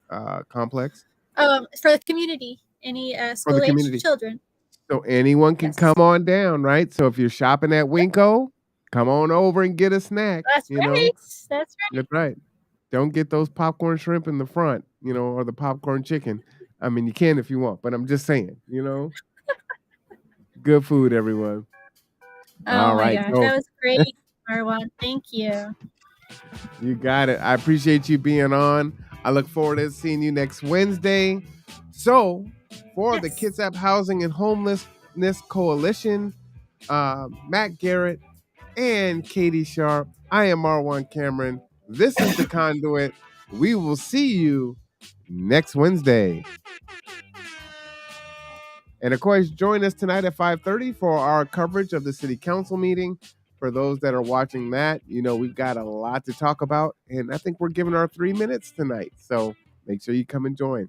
Speaker 1: complex?
Speaker 3: For the community, any
Speaker 1: For the
Speaker 3: school-aged
Speaker 1: community.
Speaker 3: children.
Speaker 1: So anyone can come on down, right? So if you're shopping at Winco, come on over and get a snack.
Speaker 3: That's
Speaker 1: You know,
Speaker 3: right. That's right.
Speaker 1: that's right. Don't get those popcorn shrimp in the front, or the popcorn chicken. I mean, you can if you want, but I'm just saying, good food, everyone.
Speaker 3: Oh
Speaker 1: All
Speaker 3: my
Speaker 1: right,
Speaker 3: gosh,
Speaker 1: so
Speaker 3: that was great, Marwan. Thank you.
Speaker 1: you got it. I appreciate you being on. I look forward to seeing you next Wednesday. So, for the Kitsap Housing and Homelessness Coalition, Matt Garrett and Katie Sharp, I am Marwan Cameron. This is The Conduit. We will see you next Wednesday. And of course, join us tonight at 5:30 for our coverage of the city council meeting. For those that are watching that, we've got a lot to talk about. And I think we're giving our 3 minutes tonight. So make sure you come and join.